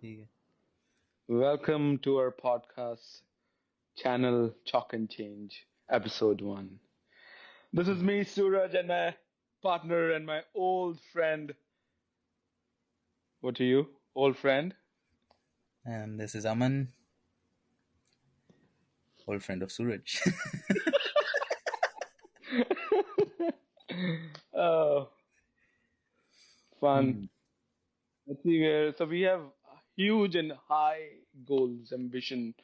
ठीक है. Welcome to our podcast channel Chalk and Change, episode 1. This is me, Suraj, and my partner and my old friend. What are you? Old friend? And this is Aman, old friend of Suraj. Oh, fun. Hmm. Let's see where. So we have huge and high goals, ambition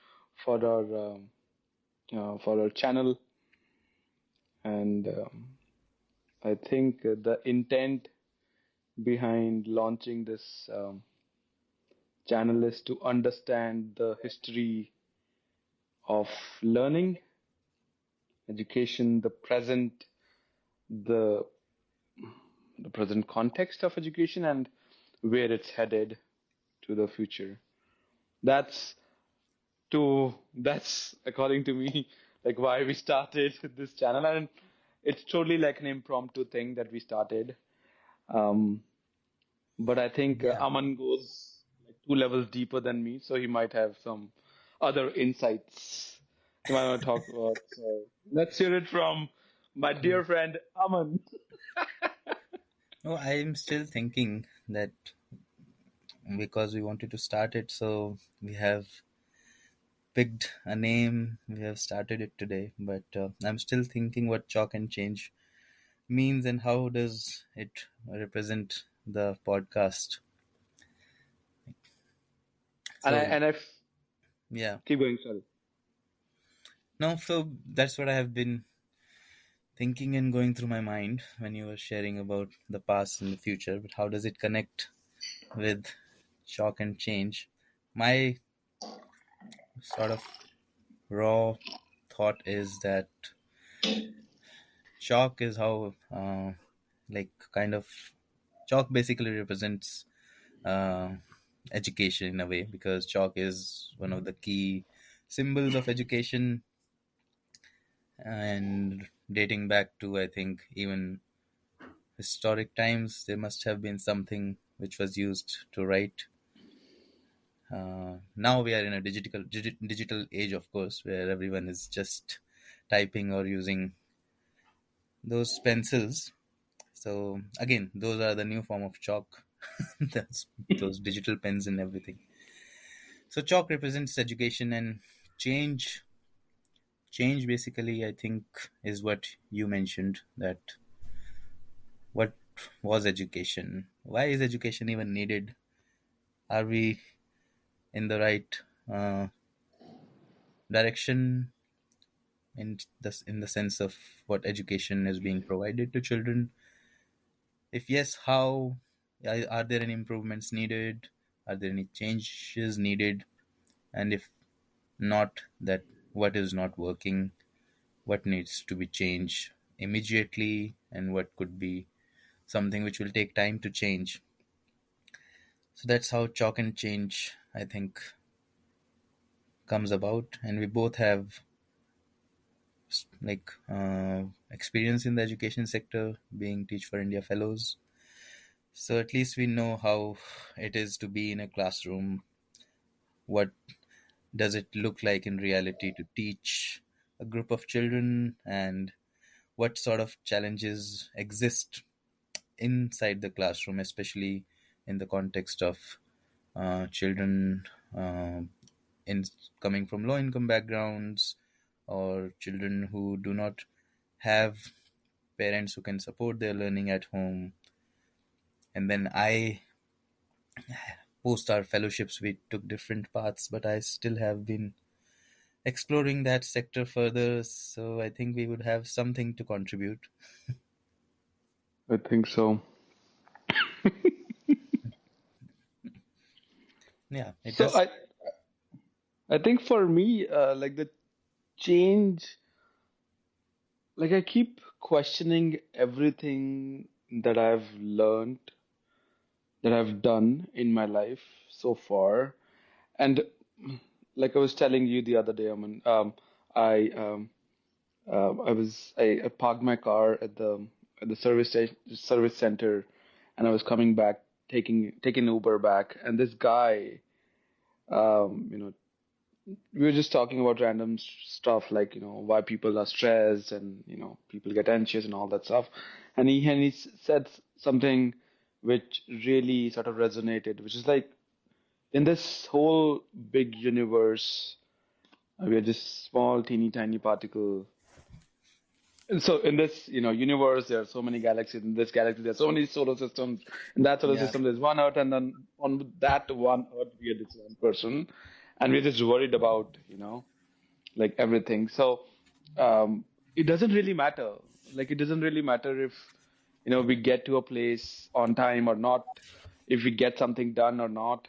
for our channel, and I think the intent behind launching this channel is to understand the history of learning, education, the the present context of education, and where it's headed to the future. That's that's according to me like why we started this channel, and it's totally like an impromptu thing that we started. Um, but I think Yeah. Aman goes like 2 levels deeper than me, so he might have some other insights he might want to talk about. So let's hear it from my Hmm. dear friend Aman. Oh, I'm still thinking that because we wanted to start it, so we have picked a name. We have started it today, but I'm still thinking what chalk and change means and how does it represent the podcast. And I So and I yeah, keep going. Sorry. no. So that's what I have been thinking and going through my mind when you were sharing about the past and the future, but how does it connect with shock and change? My sort of raw thought is that shock is how, like, kind of, chalk basically represents uh, education in a way because chalk is one of the key symbols of education and dating back to, I think, even historic times, there must have been something which was used to write. Now we are in a digital age, of course, where everyone is just typing or using those pencils. So again, those are the new form of chalk. That's those digital pens and everything. So chalk represents education and change. Change basically, I think, is what you mentioned. That what was education? Why is education even needed? Are we in the right uh, direction in the sense of what education is being provided to children? If yes, how? Are there any improvements needed? Are there any changes needed? And if not, that what is not working? What needs to be changed immediately? And what could be something which will take time to change? So that's how chalk and change, I think, comes about. And we both have experience in the education sector, being Teach for India fellows. So at least we know how it is to be in a classroom. What does it look like in reality to teach a group of children, and what sort of challenges exist inside the classroom, especially in the context of children in coming from low income backgrounds, or children who do not have parents who can support their learning at home. And then I, post our fellowships, we took different paths, but I still have been exploring that sector further. So I think we would have something to contribute. I think so. Yeah, it So does. I think for me, like the change, like I keep questioning everything that I've learned, that I've done in my life so far, and like I was telling you the other day, I mean, I I parked my car at the service center, and I was coming back taking Uber back, and this guy. You know, we were just talking about random stuff like, why people are stressed and, people get anxious and all that stuff. And he said something which really sort of resonated, which is like, in this whole big universe, we are just small, teeny tiny particle. And so in this, universe, there are so many galaxies. In this galaxy, there are so many solar systems. In that solar Yeah. system, there's one Earth, and then on that one Earth, we are this one person, and we're just worried about, like everything. So it doesn't really matter. Like it doesn't really matter if we get to a place on time or not, if we get something done or not.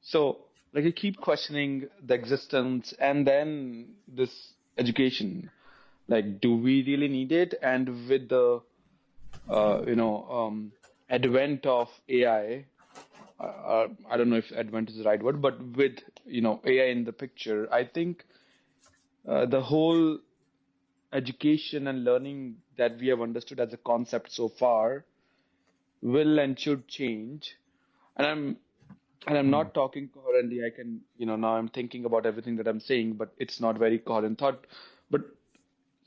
So like I keep questioning the existence and then this education. Like, do we really need it? And with the advent of AI, I don't know if advent is the right word, but with AI in the picture, I think the whole education and learning that we have understood as a concept so far will and should change. And I'm Hmm. not talking coherently. I can, now I'm thinking about everything that I'm saying, but it's not very coherent thought. But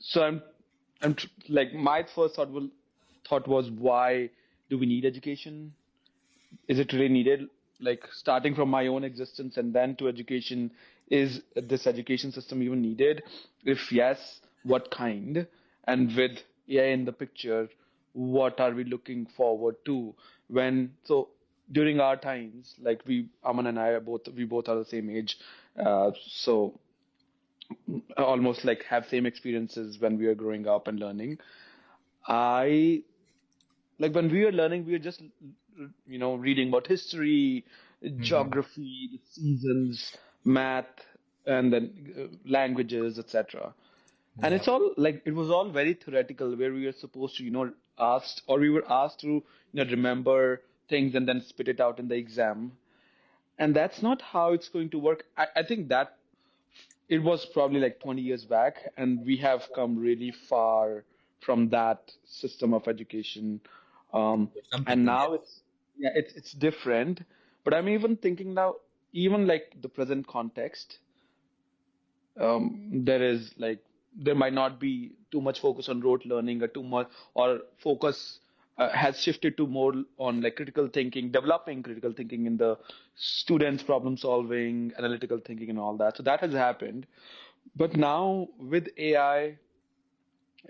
so like my first thought was, why do we need education? Is it really needed? Like starting from my own existence and then to education, is this education system even needed? If yes, what kind? And with AI in the picture, what are we looking forward to? When so during our times, like Aman and I we both are the same age, so almost like have same experiences when we were growing up and learning. I like when we were learning, we were just reading about history, Hmm. geography, the seasons, math, and then languages, etc. And Yeah. it's all like it was all very theoretical, where we were supposed to asked, or we were asked to remember things and then spit it out in the exam. And that's not how it's going to work. I think that it was probably like 20 years back, and we have come really far from that system of education. For some And people, now yes. it's different. But I'm even thinking now, even like the present context, there is like there might not be too much focus on rote learning, or too much, or focus has shifted to more on like critical thinking, developing critical thinking in the students, problem solving, analytical thinking, and all that. So that has happened. But now with AI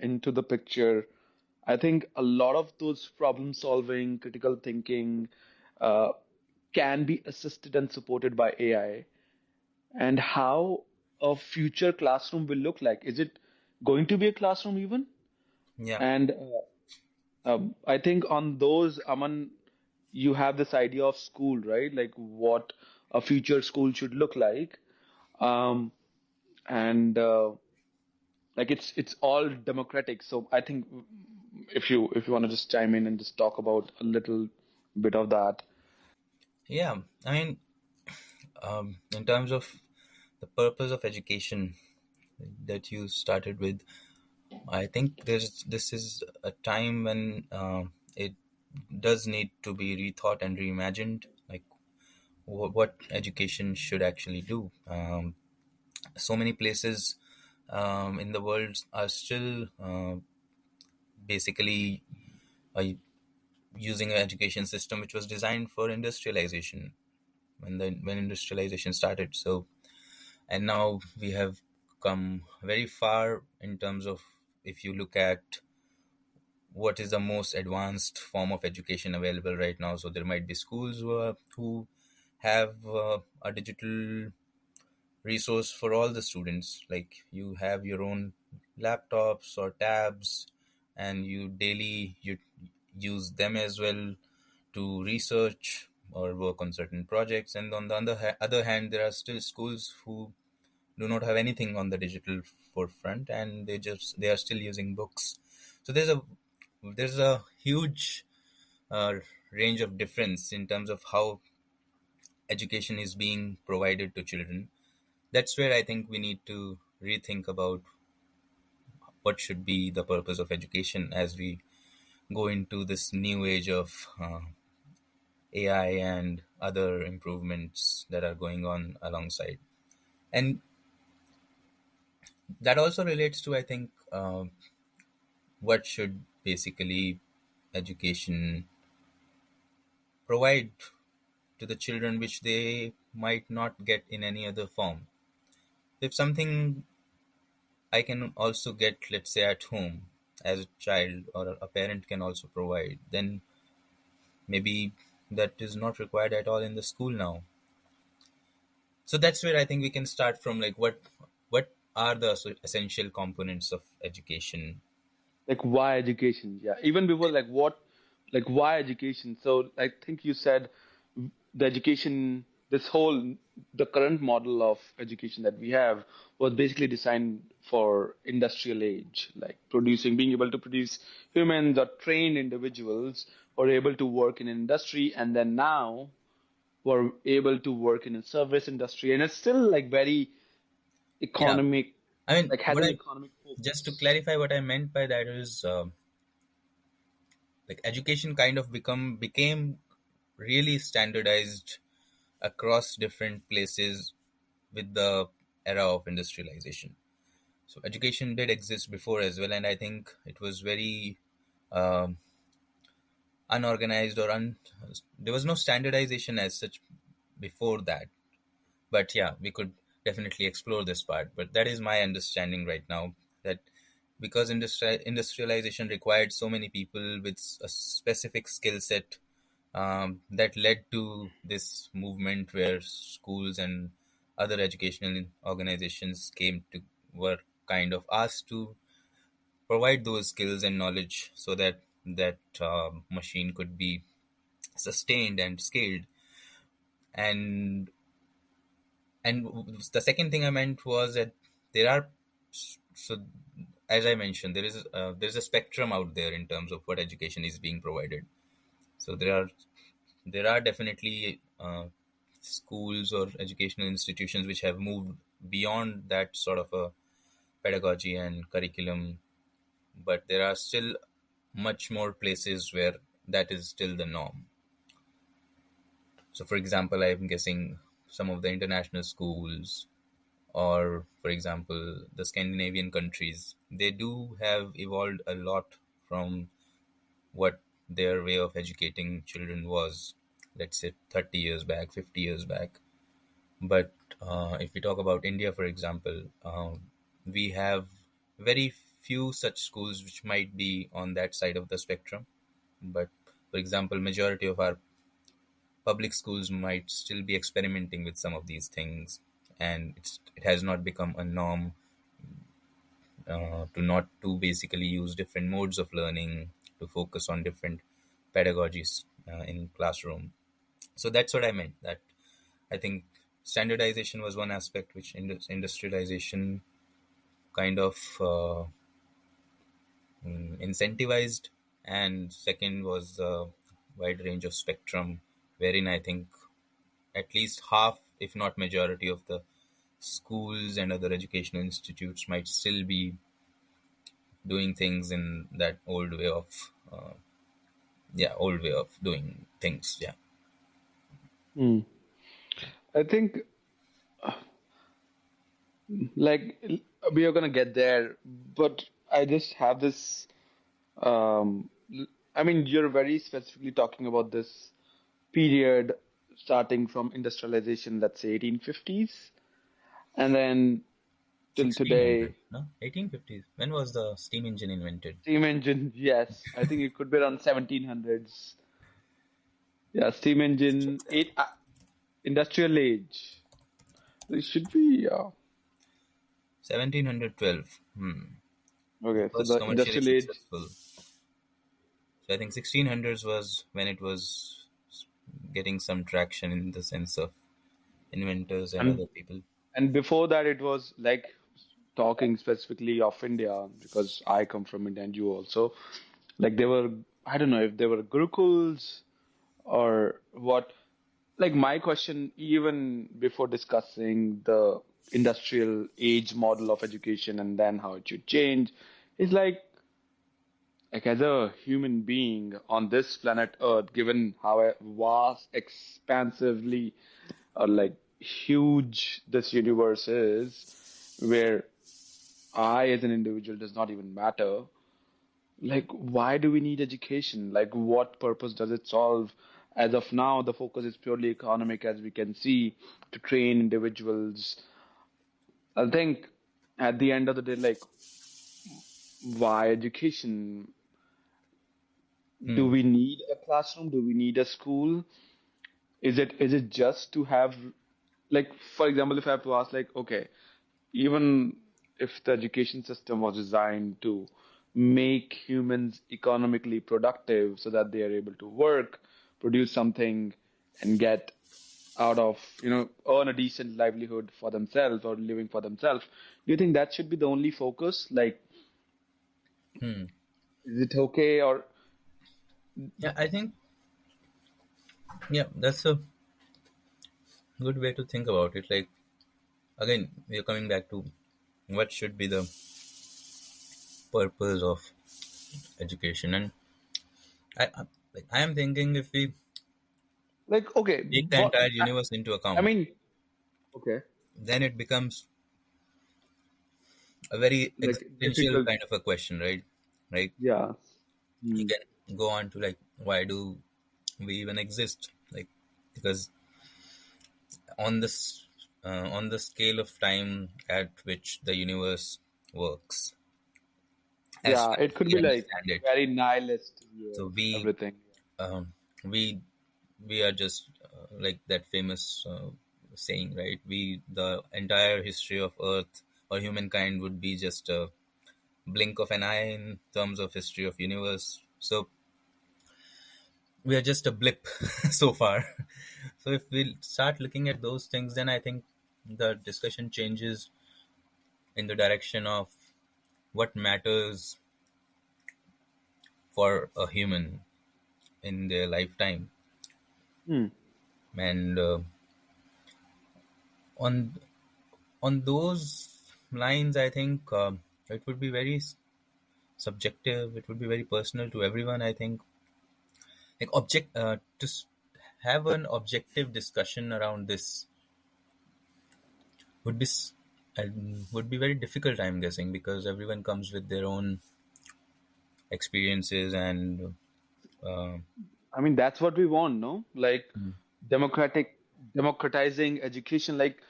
into the picture, I think a lot of those problem solving, critical thinking uh, can be assisted and supported by AI. And how a future classroom will look like. Is it going to be a classroom even? Yeah. And I think on those, Aman, you have this idea of school, right? Like what a future school should look like. Um, and like it's all democratic. So I think if you want to just chime in and just talk about a little bit of that. Yeah. I mean, in terms of the purpose of education that you started with, I think this is a time when it does need to be rethought and reimagined. Like what education should actually do. So many places in the world are still basically uh, using an education system which was designed for industrialization when industrialization started. So and now we have come very far in terms of, if you look at what is the most advanced form of education available right now. So there might be schools who have a digital resource for all the students. Like you have your own laptops or tabs, and you use them as well to research or work on certain projects. And on the other hand, there are still schools who do not have anything on the digital forefront, and they are still using books. So there's a huge uh, range of difference in terms of how education is being provided to children. That's where I think we need to rethink about what should be the purpose of education as we go into this new age of AI and other improvements that are going on alongside. And that also relates to, I think, what should basically education provide to the children which they might not get in any other form. If something I can also get, let's say, at home as a child, or a parent can also provide, then maybe that is not required at all in the school now. So that's where I think we can start from, like, what are the essential components of education. Like why education? Yeah, even before like what, like why education? So I think you said the education, this whole, the current model of education that we have was basically designed for industrial age, like producing, being able to produce humans or trained individuals who are able to work in an industry, and then now were able to work in a service industry, and it's still like very Yeah, economic, I mean, like has what an I economic just to focus. clarify, what I meant by that is, like, education kind of became really standardized across different places with the era of industrialization. So education did exist before as well, and I think it was very um, unorganized, there was no standardization as such before that. But yeah, we could definitely explore this part. But that is my understanding right now, that because industrialization required so many people with a specific skill set, that led to this movement where schools and other educational organizations came to were kind of asked to provide those skills and knowledge so that machine could be sustained and scaled. And and the second thing I meant was that there are, so as I mentioned, there's a spectrum out there in terms of what education is being provided. So there are definitely schools or educational institutions which have moved beyond that sort of a pedagogy and curriculum, but there are still much more places where that is still the norm. So, for example, I'm guessing some of the international schools, or for example, the Scandinavian countries, they do have evolved a lot from what their way of educating children was, let's say 30 years back, 50 years back. But if we talk about India, for example, we have very few such schools which might be on that side of the spectrum. But for example, majority of our public schools might still be experimenting with some of these things, and it has not become a norm to not to basically use different modes of learning to focus on different pedagogies in classroom. So that's what I meant, that I think standardization was one aspect which industrialization kind of incentivized, and second was the wide range of spectrum, wherein I think at least half, if not majority, of the schools and other educational institutes might still be doing things in that old way of doing things. Yeah. Hmm. I think like we are gonna get there, but I just have this. I mean, you're very specifically talking about this period starting from industrialization, let's say 1850s, and then till 1600, today. no, 1850s. When was the steam engine invented? Steam engine, yes, I think it could be around 1700s. Yeah, steam engine, industrial age. It should be, 1712. The okay. So first the commercially industrial age, successful. So I think 1600s was when it was getting some traction in the sense of inventors and and other people. and before that, it was like talking specifically of India because I come from India and you also. Like they were, I don't know if they were gurukuls or what. Like my question, even before discussing the industrial age model of education and then how it should change, is like like as a human being on this planet Earth, given how vast, expansively, or like huge this universe is, where I as an individual does not even matter. Like, why do we need education? Like, what purpose does it solve? As of now, the focus is purely economic, as we can see, to train individuals. I think at the end of the day, like, why education? Do Hmm. we need a classroom? Do we need a school? Is it just to have, like, for example, if I have to ask, like, okay, even if the education system was designed to make humans economically productive so that they are able to work, produce something, and get out of, earn a decent livelihood for themselves or living for themselves, do you think that should be the only focus? Like, Hmm. is it okay or Yeah, I think, yeah, that's a good way to think about it. Like, again, we're coming back to what should be the purpose of education. And like, I am thinking if we like, okay, take the what entire universe into I account, mean, okay, then it becomes a very like existential difficult, kind of a question, right? Like, yeah. you Hmm. can go on to like, why do we even exist? Like, because on the scale of time at which the universe works, as Yeah, far it as could we be like understand it, very nihilist view so of everything. um, we we are just like that famous saying, right? We the entire history of Earth or humankind would be just a blink of an eye in terms of history of universe. So we are just a blip so far. So if we start looking at those things, then I think the discussion changes in the direction of what matters for a human in their lifetime. Hmm. And on on those lines, I think it would be very subjective. It would be very personal to everyone. I think like have an objective discussion around this would be would be very difficult. I'm guessing because everyone comes with their own experiences and uh, I mean, that's what we want, no? Like democratic, democratizing education, like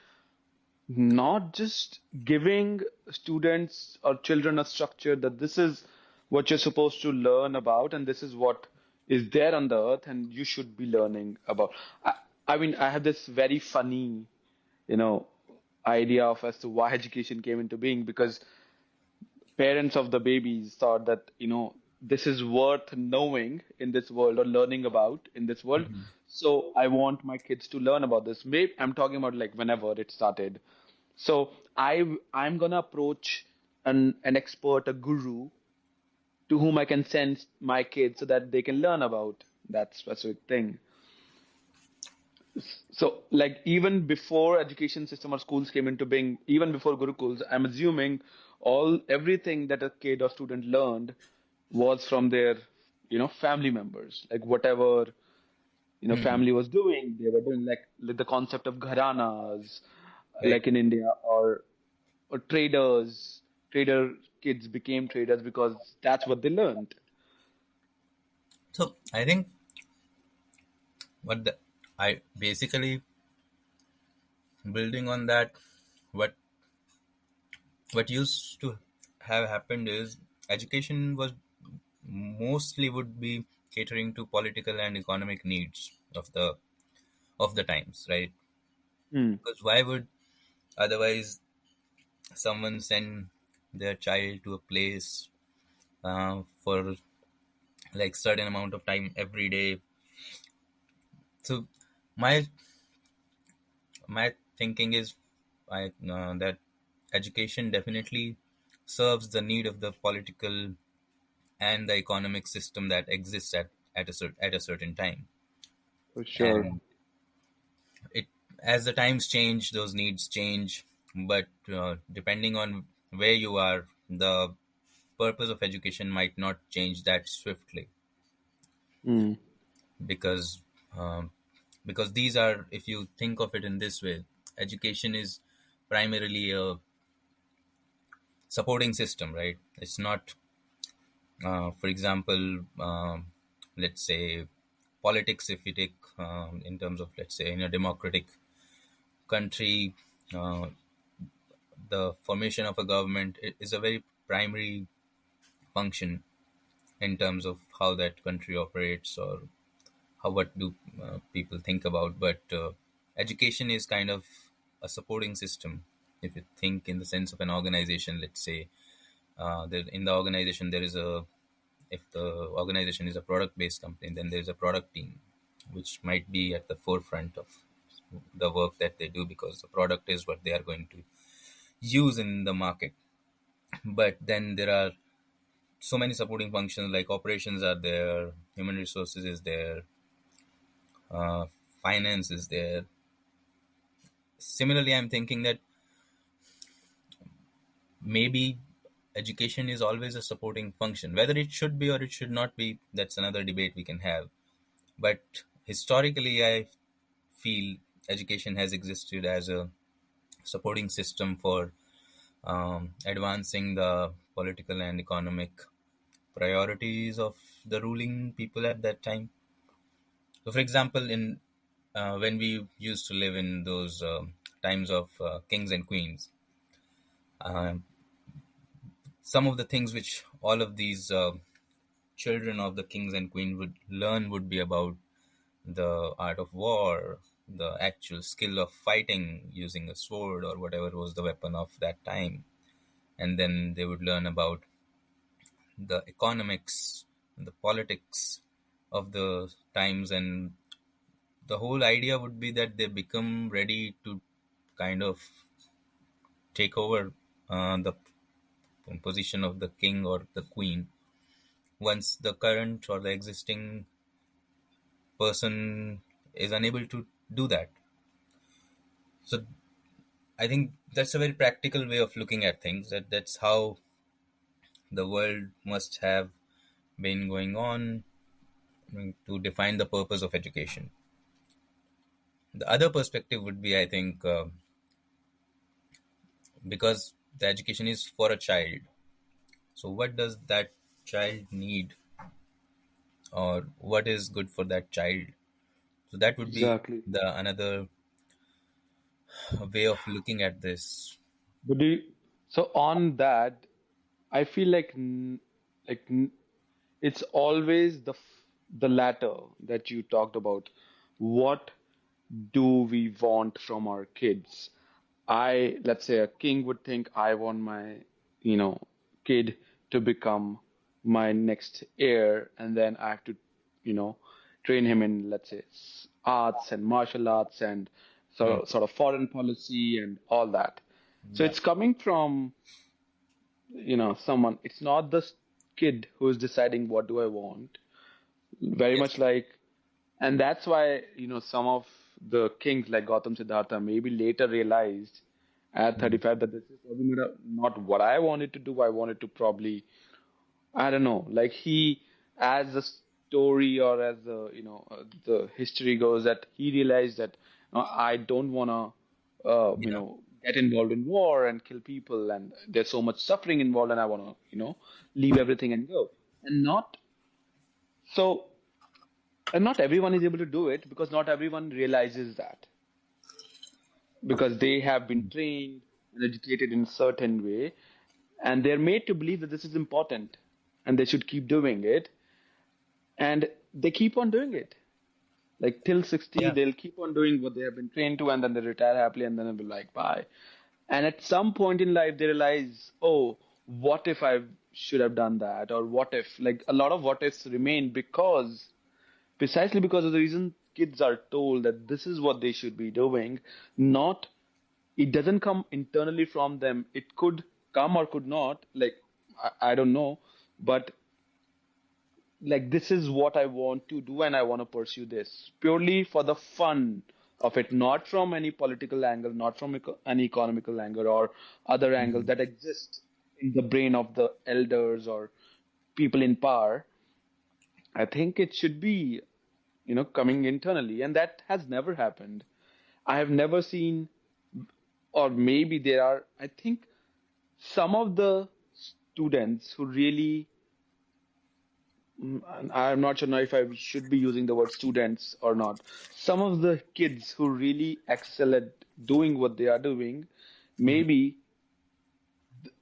not just giving students or children a structure that this is what you're supposed to learn about and this is what is there on the earth and you should be learning about. I, I mean, I have this very funny, you know, idea of as to why education came into being because parents of the babies thought that this is worth knowing in this world or learning about in this world, so I want my kids to learn about this. Maybe I'm talking about like whenever it started. So I'm gonna approach an expert, a guru, to whom I can send my kids so that they can learn about that specific thing. So, like, even before education system or schools came into being, even before gurukuls, I'm assuming everything that a kid or student learned was from their, family members. Like whatever, hmm, family was doing, they were doing like the concept of gharanas, right. like in India, or traders. Trader kids became traders because that's what they learned. So I think what the I basically building on that, what what used to have happened is education was mostly would be catering to political and economic needs of the times, right? Hmm. Because why would otherwise someone send their child to a place for like certain amount of time every day? So my my thinking is that education definitely serves the need of the political and the economic system that exists at a certain time. For sure. And it as the times change, those needs change. But depending on where you are, the purpose of education might not change that swiftly, Mm. because um, because these are, if you think of it in this way, education is primarily a supporting system, right? It's not, for example, let's say politics. If you take, in terms of, let's say, in a democratic country, uh, the formation of a government is a very primary function in terms of how that country operates, or how, what do people think about. But education is kind of a supporting system. If you think in the sense of an organization, let's say, there, in the organization there is a, if the organization is a product based company, then there is a product team which might be at the forefront of the work that they do, because the product is what they are going to use in the market. But then there are so many supporting functions, like operations are there, human resources is there, uh, finance is there. Similarly, I'm thinking that maybe education is always a supporting function. Whether it should be or it should not be, that's another debate we can have. But historically, I feel education has existed as a supporting system for advancing the political and economic priorities of the ruling people at that time. So, for example, in when we used to live in those times of kings and queens, um, some of the things which all of these children of the kings and queen would learn would be about the art of war, the actual skill of fighting using a sword or whatever was the weapon of that time. And then they would learn about the economics, the politics of the times, and the whole idea would be that they become ready to kind of take over the position of the king or the queen once the current or the existing person is unable to do that. So I think that's a very practical way of looking at things. That's how the world must have been going on, to define the purpose of education. The other perspective would be, I think, because the education is for a child. So what does that child need, or what is good for that child? So that would be Exactly. the another way of looking at this. But so on that, I feel like it's always the latter that you talked about. What do we want from our kids? Let's say a king would think, I want my, you know, kid to become my next heir, and then I have to, you know, train him in, let's say, arts and martial arts and Hmm. sort of foreign policy and all that. So Yeah. it's coming from, someone. It's not the kid who is deciding what do I want. Very Yes. much like, and that's why, some of the kings like Gautam Siddhartha maybe later realized at Hmm. 35 that this is probably not what I wanted to do. I wanted to probably, I don't know, like as the story or as the history goes, that he realized that I don't want to, Yeah. get involved in war and kill people, and there's so much suffering involved, and I want to, leave everything and go. And not so, and not everyone is able to do it because not everyone realizes that because they have been trained and educated in a certain way, and they're made to believe that this is important and they should keep doing it, and they keep on doing it. Like till 60, Yeah. they'll keep on doing what they have been trained to, and then they retire happily, and then they'll be like, bye. And at some point in life, they realize, oh, what if I should have done that? Or what if, like a lot of what ifs remain precisely because of the reason kids are told that this is what they should be doing, not, it doesn't come internally from them. It could come or could not, like, I don't know, but like this is what I want to do and I want to pursue this purely for the fun of it, not from any political angle, not from any economical angle or other angles Hmm. that exist in the brain of the elders or people in power. I think it should be, coming internally, and that has never happened. I have never seen, or maybe there are, I think some of the students who really, and I'm not sure now if I should be using the word students or not. Some of the kids who really excel at doing what they are doing, Mhm. maybe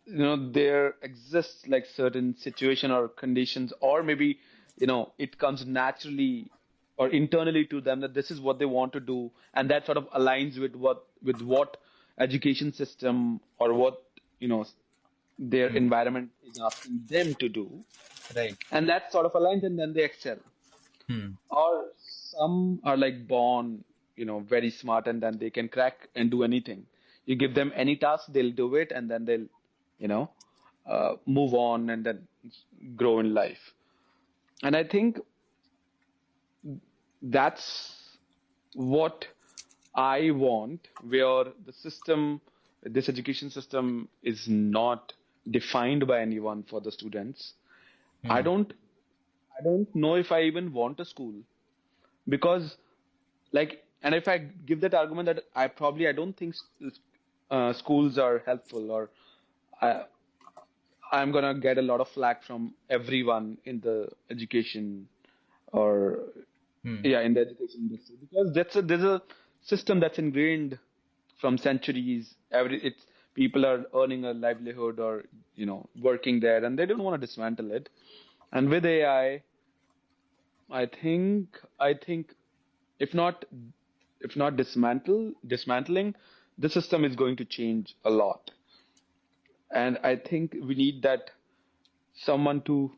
there exists like certain situation or conditions, or maybe it comes naturally or internally to them that this is what they want to do, and that sort of aligns with what education system or what their Hmm. environment is asking them to do, Right. and that sort of aligns, and then they excel. Hmm. Or some are like born very smart, and then they can crack and do anything. You give them any task, they'll do it, and then they'll you know move on and then grow in life. And I think that's what I want, where this education system is not defined by anyone for the students. I Hmm. don't I don't know if I even want a school, because and if I give that argument that I don't think schools are helpful, or I, I'm gonna get a lot of flack from everyone in the education, or Hmm. yeah, in the education industry, because there's a system that's ingrained from centuries. It's people are earning a livelihood, or working there, and they don't want to dismantle it. And with AI, I think if not dismantling, the system is going to change a lot. And I think we need that someone to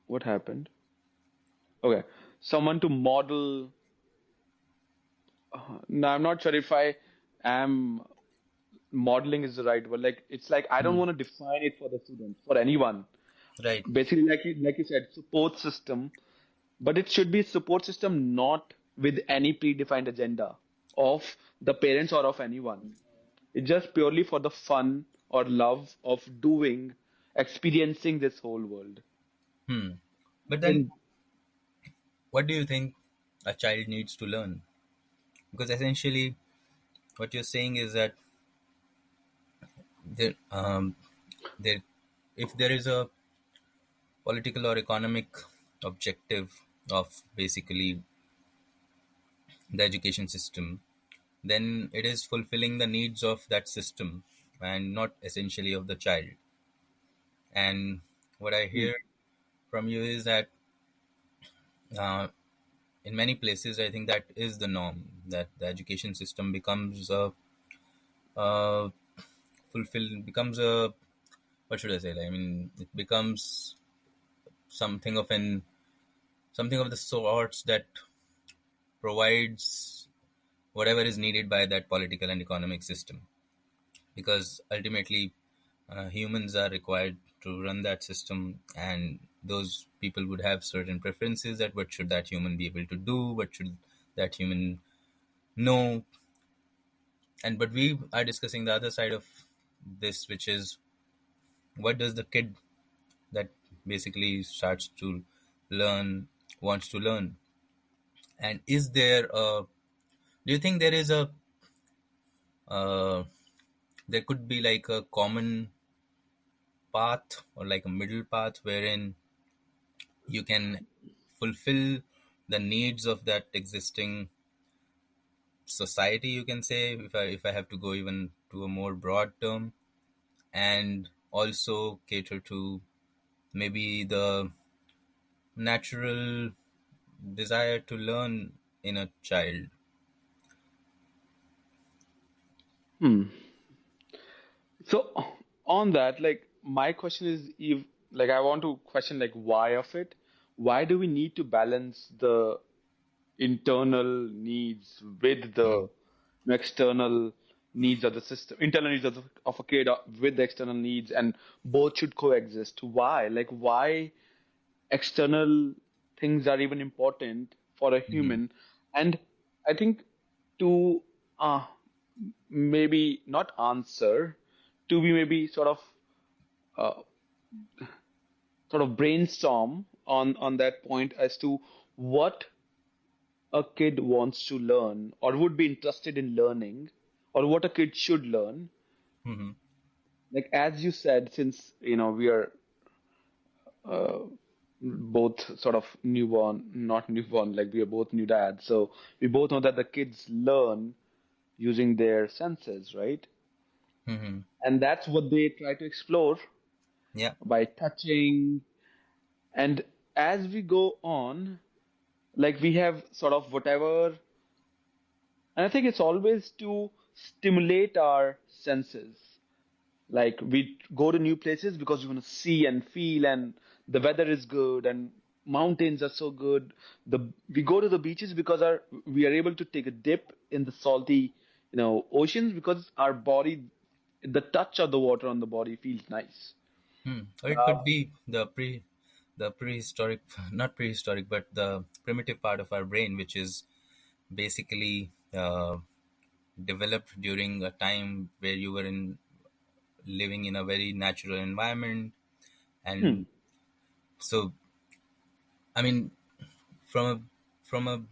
what happened? Okay, someone to model. No, I'm not sure if I am modeling is the right word. Like it's like I don't Hmm. want to define it for the students, for anyone. Right. Basically, like you said, support system, but it should be support system not with any predefined agenda of the parents or of anyone. It's just purely for the fun or love of doing, experiencing this whole world. Hmm. But then, And what do you think a child needs to learn? Because essentially, what you're saying is that there, there, if there is a political or economic objective of basically the education system, then it is fulfilling the needs of that system and not essentially of the child. And what I hmm, hear from you is that uh, in many places, I think that is the norm, that the education system becomes uh, becomes a, what should I say? I mean, it becomes something of an something of the sorts that provides whatever is needed by that political and economic system, because ultimately humans are required to run that system, and those people would have certain preferences that what should that human be able to do, what should that human know. And but we are discussing the other side of this, which is what does the kid that basically starts to learn wants to learn. And is there a, do you think there is a uh, there could be like a common path or like a middle path wherein you can fulfill the needs of that existing society, you can say, if I have to go even to a more broad term, and also cater to maybe the natural desire to learn in a child. hmm. So on that, like my question is, if like I want to question like why of it. Why do we need to balance the internal needs with Hmm. the external needs of the system, internal needs of a kid with the external needs, and both should coexist? Why? Like, why external things are even important for a Hmm. human? And I think to maybe not answer, to be maybe sort of uh, sort of brainstorm on that point as to what a kid wants to learn or would be interested in learning, or what a kid should learn. Hmm. Like as you said, since we are uh, both sort of newborn, not newborn, like we are both new dads, so we both know that the kids learn using their senses, right? Hmm. And that's what they try to explore Yeah. by touching. And as we go on, like we have sort of whatever, and I think it's always to stimulate our senses. Like we go to new places because we want to see and feel, and the weather is good, and mountains are so good. We go to the beaches because our we are able to take a dip in the salty, oceans, because our body, the touch of the water on the body feels nice. Hmm. Or it could Uh, be the prehistoric, not prehistoric, but the primitive part of our brain, which is basically developed during a time where you were in living in a very natural environment. hmm. And so, I mean, from a from a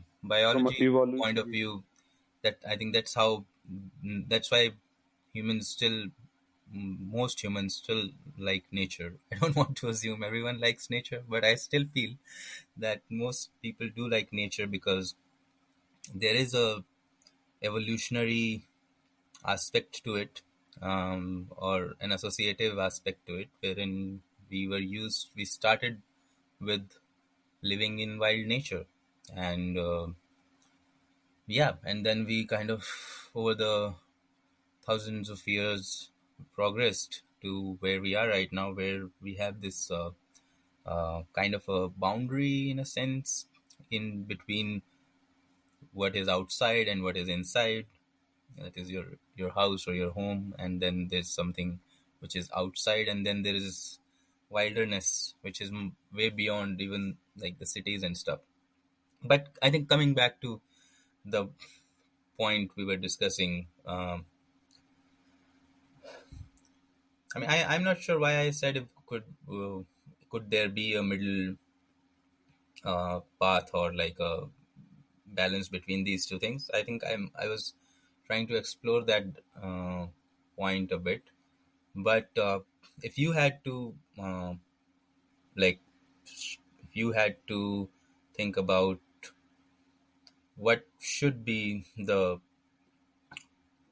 From an biology point of evolutionary. view, that I think that's how, that's why humans still, most humans still like nature. I don't want to assume everyone likes nature, but I still feel that most people do like nature because there is a evolutionary aspect to it, or an associative aspect to it, wherein we started with living in wild nature, and yeah, and then we kind of, over the thousands of years, progressed to where we are right now, where we have this kind of a boundary, in a sense, in between what is outside and what is inside. That is your house or your home, and then there's something which is outside, and then there is wilderness, which is way beyond even like the cities and stuff. But I think, coming back to the point we were discussing, I mean, I'm not sure why I said, if could there be a middle path, or like a balance between these two things. I think I was trying to explore that point a bit. But if you had to, like, if you had to think about what should be the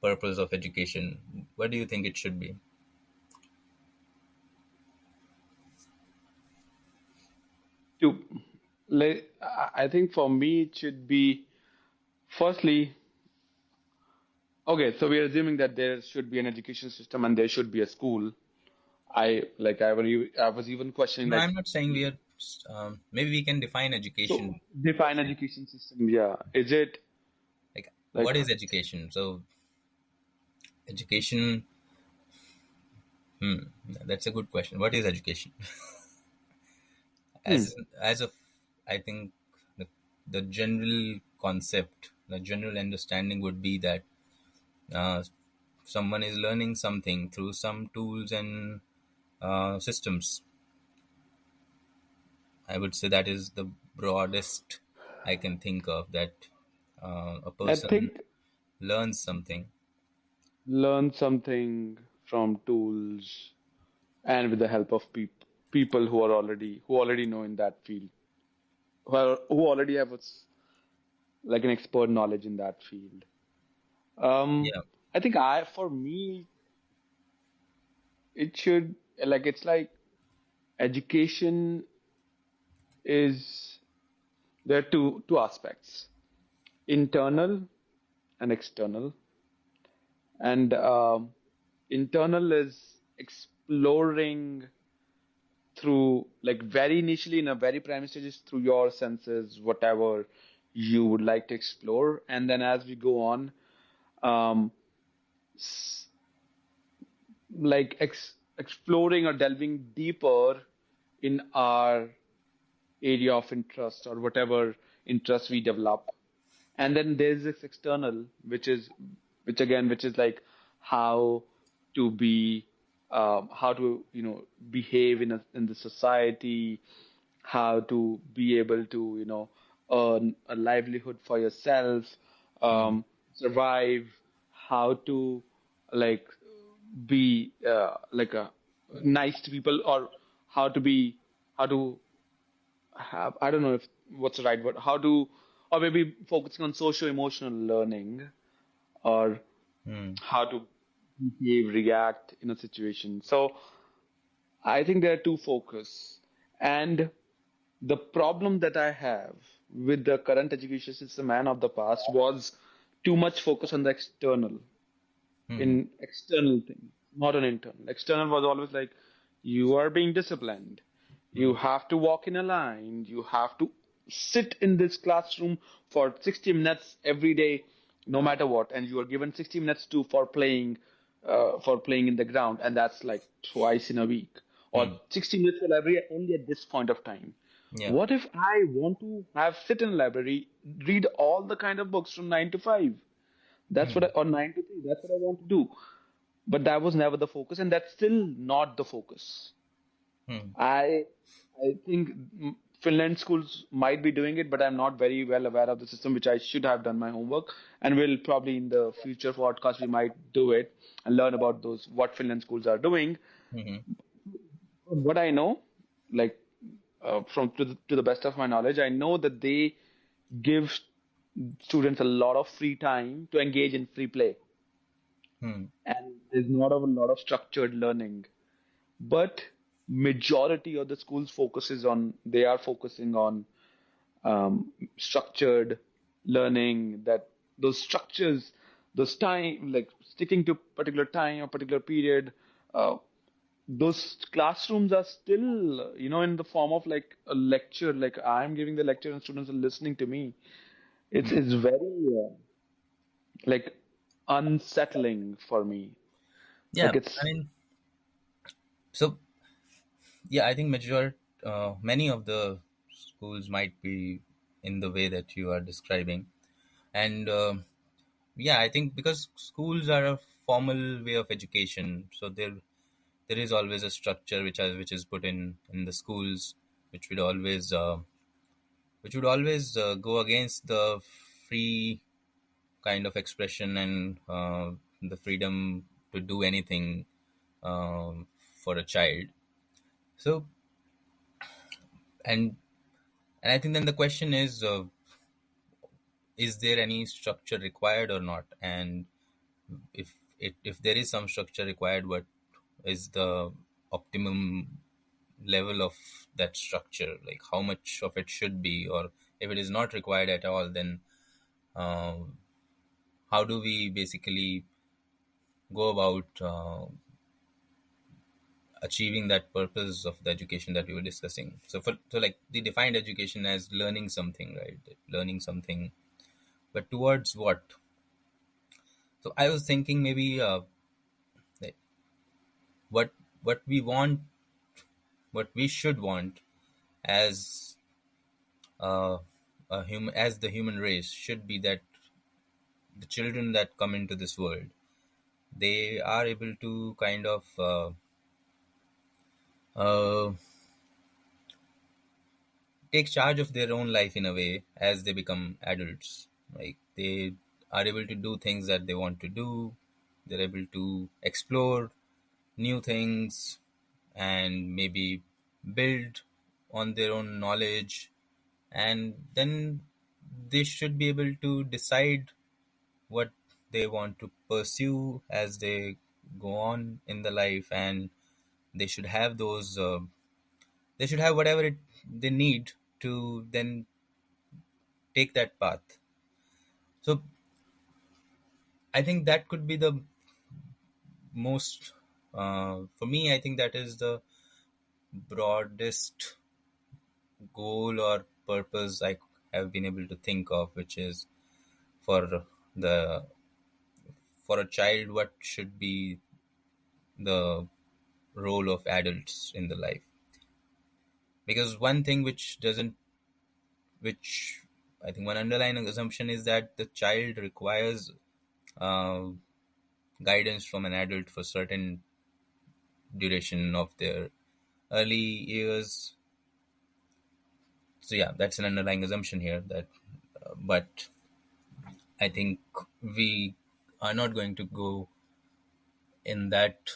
purpose of education, what do you think it should be? To, I think for me it should be, firstly, okay, so we are assuming that there should be an education system and there should be a school. I was even questioning, No, like, I'm not saying we are. Maybe we can define so education. define education system. Yeah, is it Like, like, what is education? So, education. That's a good question. What is education? hmm, As of, I think the general concept, the general understanding would be that uh, someone is learning something through some tools and systems. I would say that is the broadest I can think of, that a I person think learns something. learn something from tools and with the help of people who already know in that field, who already have like an expert knowledge in that field. Um, Yeah. I think for me, it should, like, it's like education is, there are two aspects: internal and external. And internal is exploring through, like, very initially in a very primary stages, through your senses, whatever you would like to explore, and then as we go on, um, s- like exploring or delving deeper in our area of interest or whatever interest we develop. And then there's this external, which is like how to be. how to behave in the society, how to be able to earn a livelihood for yourself, Hmm. survive, how to like be like a nice to people, or how to be how to have, I don't know if what's the right word, how to, or maybe focusing on socio emotional learning, or Hmm. how to behave, react in a situation. So I think there are two focus. And the problem that I have with the current education system and of the past was too much focus on the external, Hmm. in external things, not on internal. External was always like, you are being disciplined. You Hmm. have to walk in a line. You have to sit in this classroom for 60 minutes every day, no matter what. And you are given 60 minutes to for playing in the ground, and that's like twice in a week, or Hmm. 60 minutes for library only at this point of time. Yeah. What if I want to have sit in library, read all the kind of books from 9 to 5? That's what Hmm. I, or 9 to 3. That's what I want to do. But that was never the focus, and that's still not the focus. Hmm. I I think Finland schools might be doing it, but I'm not very well aware of the system, which I should have done my homework. And we'll probably in the future podcast we might do it and learn about those what Finland schools are doing. Hmm. What I know, like from to the best of my knowledge, I know that they give students a lot of free time to engage in free play, Hmm. and there's not a lot of structured learning. But majority of the schools focuses on they are focusing on structured learning, that those structures, those time, like sticking to particular time or particular period, uh, those classrooms are still in the form of like a lecture, like I'm giving the lecture and students are listening to me. It's very like unsettling for me. Yeah. Like I it's mean, so yeah, I think many of the schools might be in the way that you are describing, and yeah, I think because schools are a formal way of education, so there is always a structure which is put in the schools, which would always go against the free kind of expression and the freedom to do anything for a child. So and and I think then the question is there any structure required or not? And if there is some structure required, what is the optimum level of that structure? Like how much of it should be, or if it is not required at all, then um, how do we basically go about achieving that purpose of the education that we were discussing? So like they defined education as learning something, right? Learning something, but towards what? So I was thinking maybe like what what we want, what we should want as as the human race should be that the children that come into this world, they are able to kind of uh, take charge of their own life in a way as they become adults. Like they are able to do things that they want to do. They're able to explore new things and maybe build on their own knowledge, and then they should be able to decide what they want to pursue as they go on in the life, and they should have those they should have whatever they need to then take that path. So I think that could be the most for me, I think that is the broadest goal or purpose I have been able to think of, which is for the for a child, what should be the role of adults in the life. Because one thing which I think one underlying assumption is that the child requires uh, guidance from an adult for certain duration of their early years. So yeah, that's an underlying assumption here. That, but I think we are not going to go in that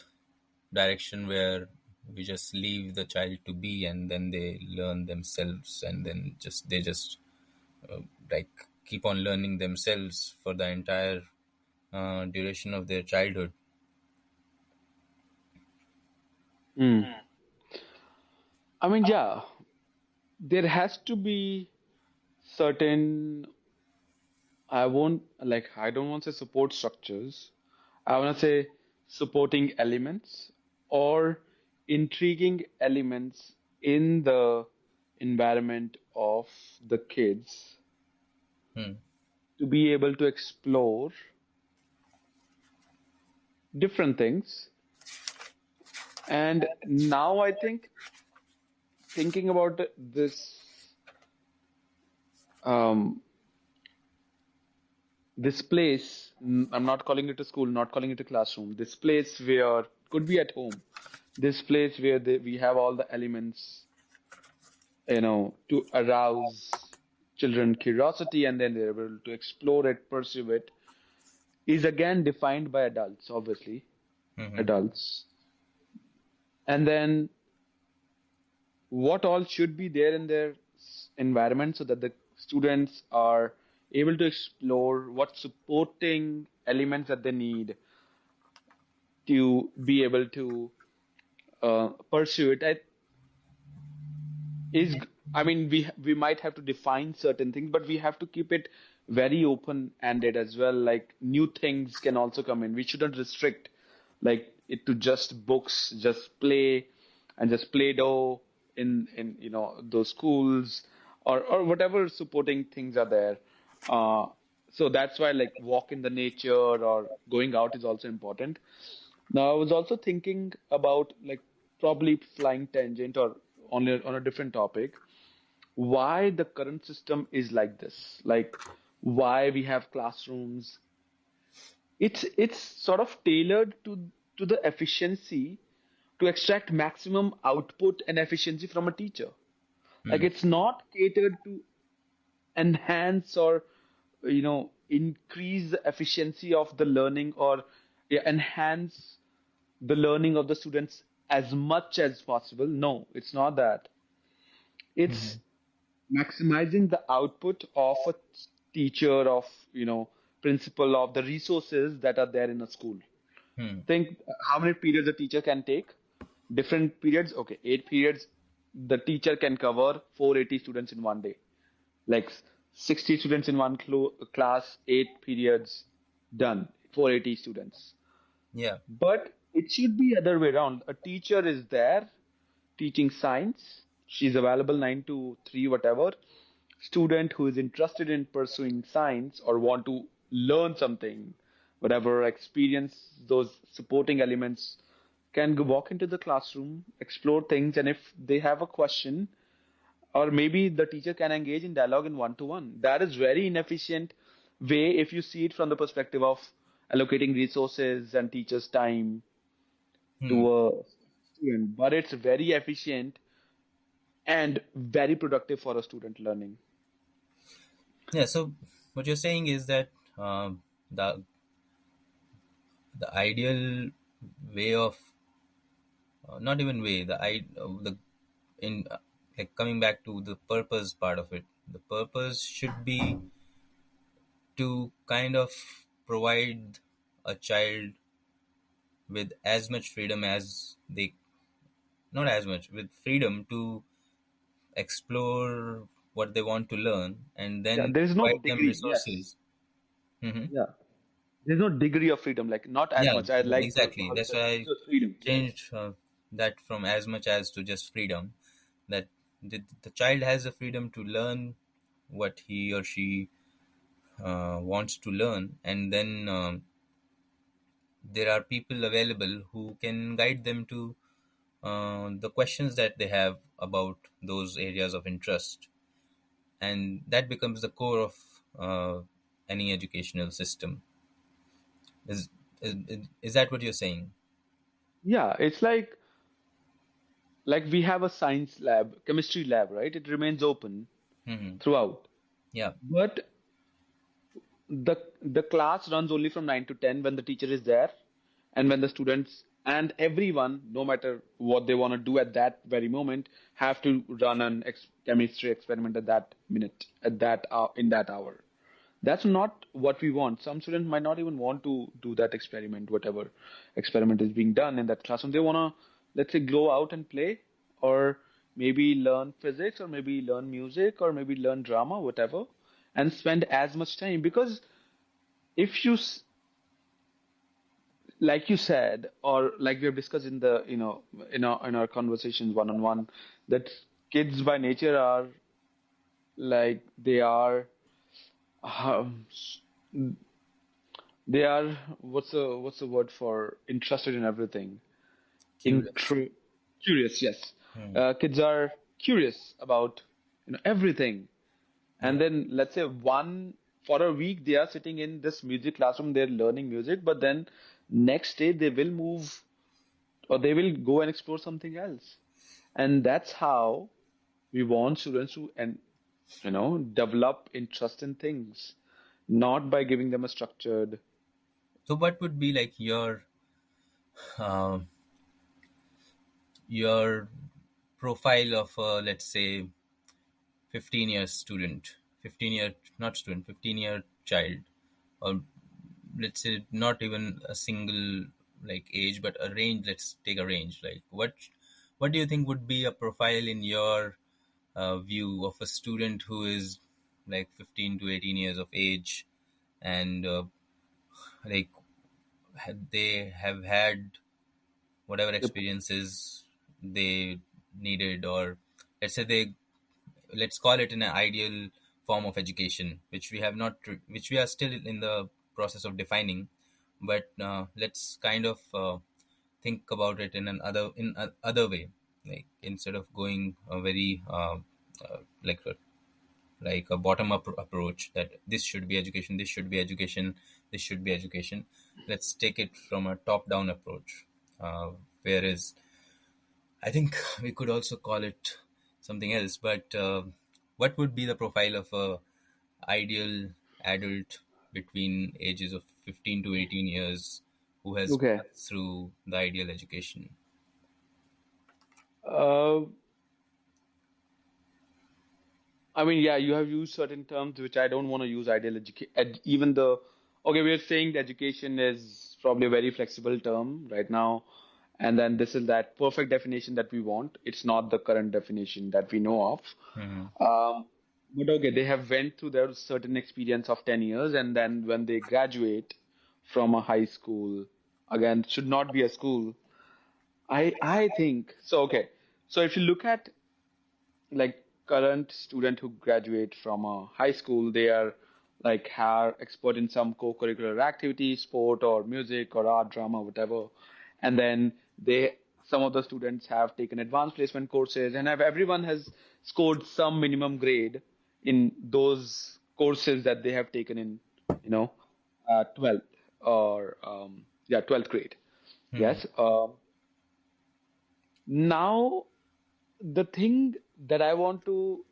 direction where we just leave the child to be and then they learn themselves and then just they just like keep on learning themselves for the entire duration of their childhood. Hmm. I mean, yeah, there has to be certain, I don't want to say support structures. I want to say supporting elements or intriguing elements in the environment of the kids Hmm. to be able to explore different things. And now I think thinking about um, this place, I'm not calling it a school, not calling it a classroom, this place where could be at home, this place where we have all the elements, to arouse children curiosity and then they're able to explore it, pursue it, is again defined by adults, obviously, Hmm. adults. And then what all should be there in their environment so that the students are able to explore what supporting elements that they need to be able to pursue it. is I mean, we might have to define certain things, but we have to keep it very open ended as well. Like new things can also come in. We shouldn't restrict like it to just books, just play, and just play doh in those schools or whatever supporting things are there. Uh, so that's why like walk in the nature or going out is also important. Now, I was also thinking about like probably flying tangent or on a different topic. Why the current system is like this? Like why we have classrooms? It's sort of tailored to the efficiency to extract maximum output and efficiency from a teacher. Like Hmm. it's not catered to enhance or increase the efficiency of the learning or yeah, enhance the learning of the students as much as possible. No, it's not that. It's Hmm. maximizing the output of a teacher, of, principal, of the resources that are there in a school. Hmm. Think how many periods a teacher can take. Different periods, okay, 8 periods. The teacher can cover 480 students in one day. Like 60 students in one class, 8 periods, done. 480 students. Yeah. But it should be other way around. A teacher is there teaching science. She's available 9 to 3, whatever. Student who is interested in pursuing science or want to learn something, whatever, experience those supporting elements, can go walk into the classroom, explore things, and if they have a question, or maybe the teacher can engage in dialogue in one to one. That is very inefficient way if you see it from the perspective of allocating resources and teachers' time Hmm. to a student, but it's very efficient and very productive for a student learning. Yeah. So what you're saying is that the ideal way of not even way the in like coming back to the purpose part of it, the purpose should be to kind of provide a child with as much freedom as they not as much with freedom to explore what they want to learn and Yeah, then there is no provide them degree. Yes. resources. Hmm. Yeah. There's no degree of freedom, like not as Yeah, much. I like the exactly. That's why concept. I It's just freedom. Yes. changed that from as much as to just freedom. That the child has the freedom to learn what he or she wants to learn, and then there are people available who can guide them to the questions that they have about those areas of interest, and that becomes the core of any educational system. Is, is that what you're saying? Yeah, it's like like we have a science lab, chemistry lab, right? It remains open Hmm. throughout. Yeah. But the class runs only from 9 to 10 when the teacher is there, and when the students and everyone, no matter what they want to do at that very moment, have to run an chemistry experiment at that minute, at that in that hour. That's not what we want. Some students might not even want to do that experiment, whatever experiment is being done in that classroom. They want to, let's say, go out and play, or maybe learn physics, or maybe learn music, or maybe learn drama, whatever, and spend as much time. Because if you, like you said, or like we have discussed in the, in our conversations one on one, that kids by nature are like um, they are, what's the word for interested in everything? Curious. Intro Curious, yes. Hmm. Kids are curious about everything. Yeah. And then let's say one for a week they are sitting in this music classroom, they're learning music, but then next day they will move, or they will go and explore something else. And that's how we want students to, and develop interest in things, not by giving them a structured. So, what would be like um your profile of let's say 15-year student, 15-year not student, 15-year child, or let's say not even a single like age, but a range. Let's take a range. Like what do you think would be a profile in your view of a student who is like 15 to 18 years of age, and like they have had whatever Yep. experiences they needed, or let's say they, let's call it an ideal form of education, which we have not, which we are still in the process of defining, but let's kind of think about it in other way, like instead of going a very like a bottom up approach that this should be education, this should be education, this should be education. Let's take it from a top down approach, whereas I think we could also call it something else. But what would be the profile of a ideal adult between ages of 15 to 18 years who has Okay. passed through the ideal education? Uh, I mean, yeah, you have used certain terms which I don't want to use. Ideal education, even though, okay, we are saying the education is probably a very flexible term right now, and then this is that perfect definition that we want. It's not the current definition that we know of. Hmm. But okay, they have went through their certain experience of 10 years, and then when they graduate from a high school, again, should not be a school. I think so. Okay, so if you look at like current student who graduate from a high school, they are like are expert in some co-curricular activity, sport or music or art, drama, whatever. And then they, some of the students have taken advanced placement courses, and have everyone has scored some minimum grade in those courses that they have taken in, you know 12th, or yeah, 12th grade. Hmm. Yes. Now the thing that I want to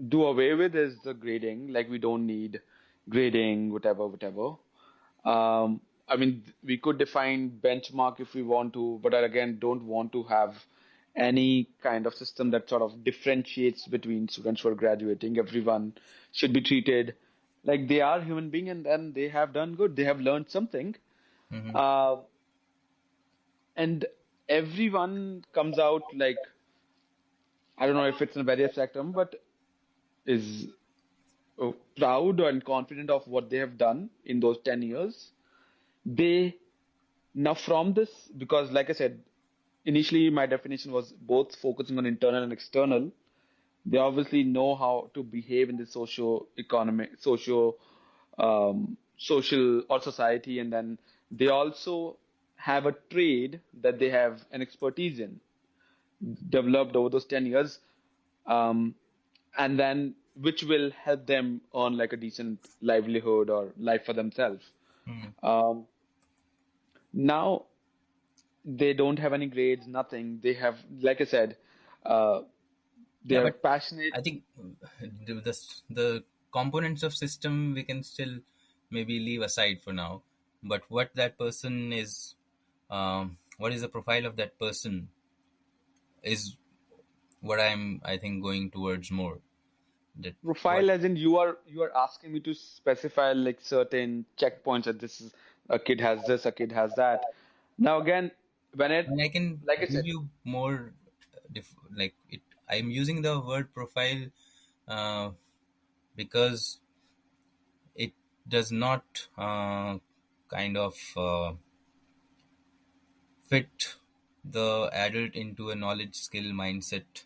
do away with is the grading. Like we don't need grading, whatever, whatever. I mean, we could define benchmark if we want to, but I again don't want to have any kind of system that sort of differentiates between students who are graduating. Everyone should be treated like they are human being, and then they have done good. They have learned something. Hmm. Uh, and everyone comes out like, I don't know if it's a very abstract term, but is proud and confident of what they have done in those 10 years. They now from this, because like I said, initially my definition was both focusing on internal and external. They obviously know how to behave in the social or society, and then they also have a trade that they have an expertise in, developed over those 10 years, um, and then which will help them earn like a decent livelihood or life for themselves. Hmm. Um, Now, they don't have any grades, nothing. They have, like I said, uh, they Yeah, are but passionate. I think the components of system we can still maybe leave aside for now. But what that person is, what is the profile of that person is what I think going towards more. That what Profile as in you are asking me to specify like certain checkpoints that this is a kid has this, a kid has that. Now again, when I it, mean, I can like I give said, you more, like it. I'm using the word profile uh, because it does not kind of fit the adult into a knowledge skill mindset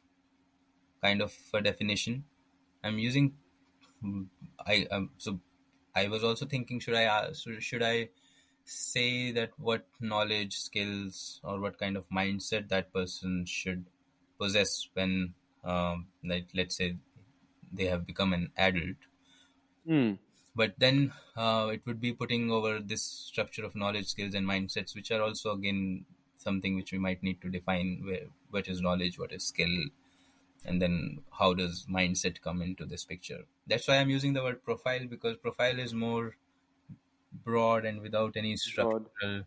kind of a definition. I'm using I so I was also thinking, should I say that what knowledge skills or what kind of mindset that person should possess when like let's say they have become an adult. hmm, But then it would be putting over this structure of knowledge skills and mindsets, which are also again something which we might need to define, where what is knowledge, what is skill, and then how does mindset come into this picture. That's why I'm using the word profile, because profile is more broad and without any broad. structural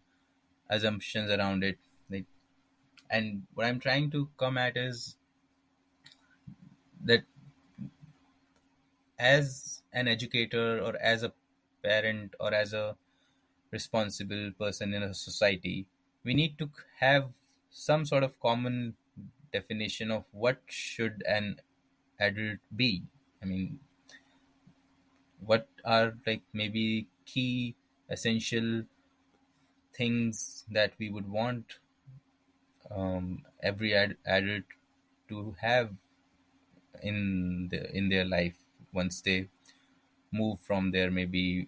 assumptions around it. Like, and what I'm trying to come at is that as an educator or as a parent or as a responsible person in a society, we need to have some sort of common definition of what should an adult be. I mean, what are like maybe key essential things that we would want every adult to have in their life once they move from their maybe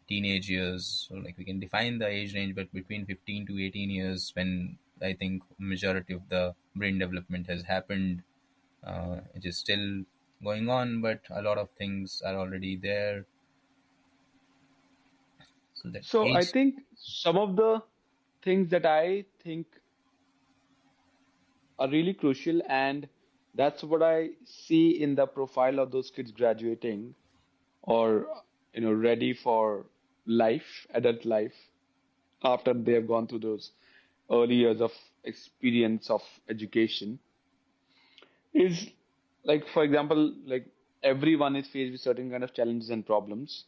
teenage years. So like we can define the age range, but between 15 to 18 years, when I think majority of the brain development has happened. It is still going on, but a lot of things are already there. So that So I age. think some of the things that I think are really crucial, and that's what I see in the profile of those kids graduating or ready for life, adult life, after they have gone through those early years of experience of education, is like, for example, like everyone is faced with certain kind of challenges and problems,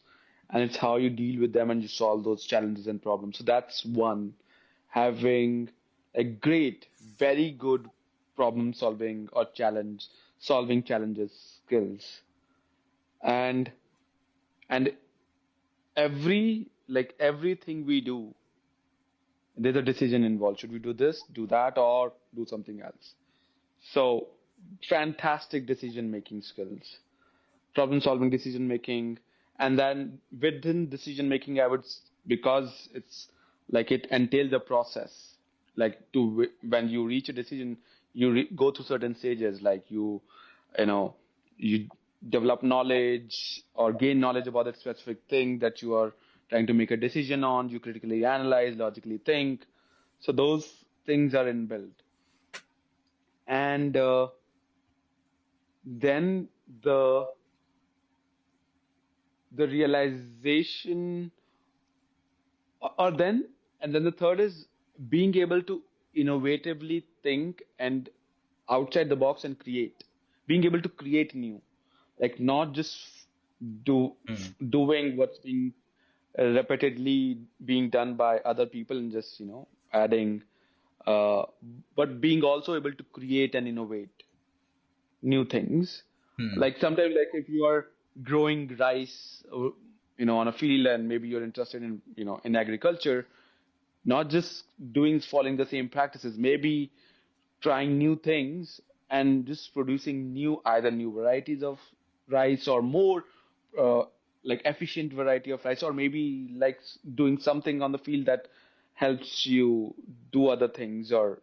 and it's how you deal with them and you solve those challenges and problems. So that's one, having a great, very good problem solving or challenge solving challenges skills. And and everything we do, there's a decision involved. Should we do this, do that, or do something else? So fantastic decision making skills, problem solving, decision making. And then within decision making, because it's like it entails a process, like when you reach a decision, you go through certain stages, like you know you develop knowledge or gain knowledge about that specific thing that you are trying to make a decision on. You critically analyze, logically think. So those things are inbuilt. And then the realization, or then and then the third is being able to innovatively think and outside the box and create, being able to create new, like not just Hmm. doing what's being repeatedly being done by other people and just adding, uh, but being also able to create and innovate new things. Hmm. Like sometimes, like if you are growing rice, on a field, and maybe you're interested in, in agriculture, not just doing following the same practices, maybe trying new things and just producing either new varieties of rice or more uh, like efficient variety of rice, or maybe like doing something on the field that helps you do other things or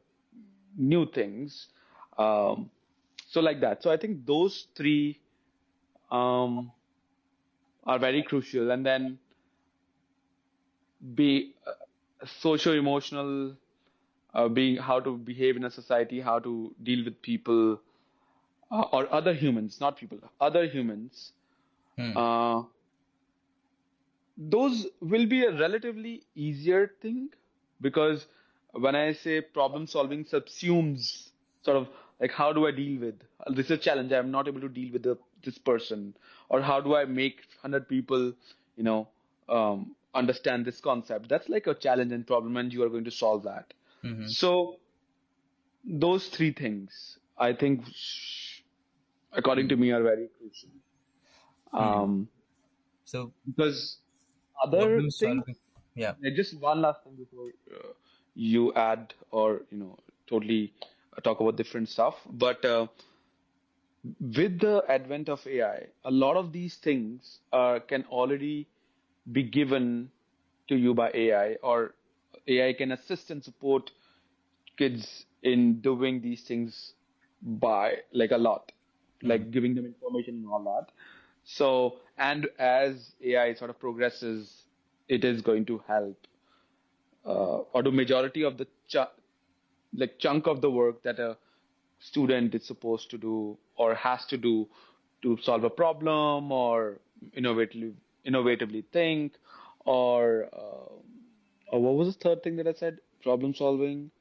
new things. Um, so like that. So I think those three um, are very crucial. And then be socio emotional. being how to behave in a society, how to deal with people or other humans, not people, other humans. Hmm. Uh, those will be a relatively easier thing because when I say problem solving subsumes sort of like how do I deal with this is a challenge I'm not able to deal with this person, or how do I make 100 people you know understand this concept. That's like a challenge and problem, and you are going to solve that. Hmm. So those three things I think according to Hmm. me are very crucial, Hmm. um, So because other problem things. solving. Yeah. Yeah, just one last thing before you add or totally talk about different stuff. But with the advent of AI, a lot of these things can already be given to you by AI, or AI can assist and support kids in doing these things by like a lot, Hmm. like giving them information and all that. So, and as AI sort of progresses, it is going to help or do majority of the like chunk of the work that a student is supposed to do or has to do to solve a problem or innovatively think or what was the third thing that I said? Problem solving,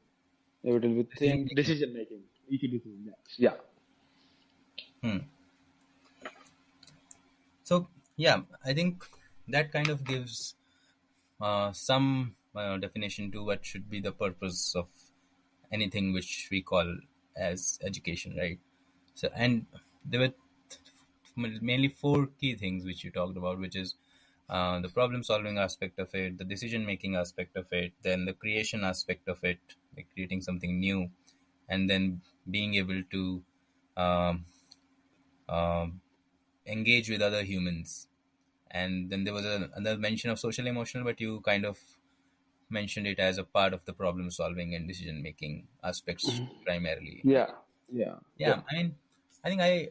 innovatively Decision think, making. decision making, easy decision. Yeah. Hmm. So yeah, I think that kind of gives some definition to what should be the purpose of anything which we call as education, right? So, and there were mainly four key things which you talked about, which is the problem solving aspect of it, the decision making aspect of it, then the creation aspect of it, like creating something new, and then being able to um, um, engage with other humans. And then there was another mention of social emotional, but you kind of mentioned it as a part of the problem solving and decision making aspects Mhm. primarily. And Yeah. Yeah. yeah, Yeah. I mean, I think I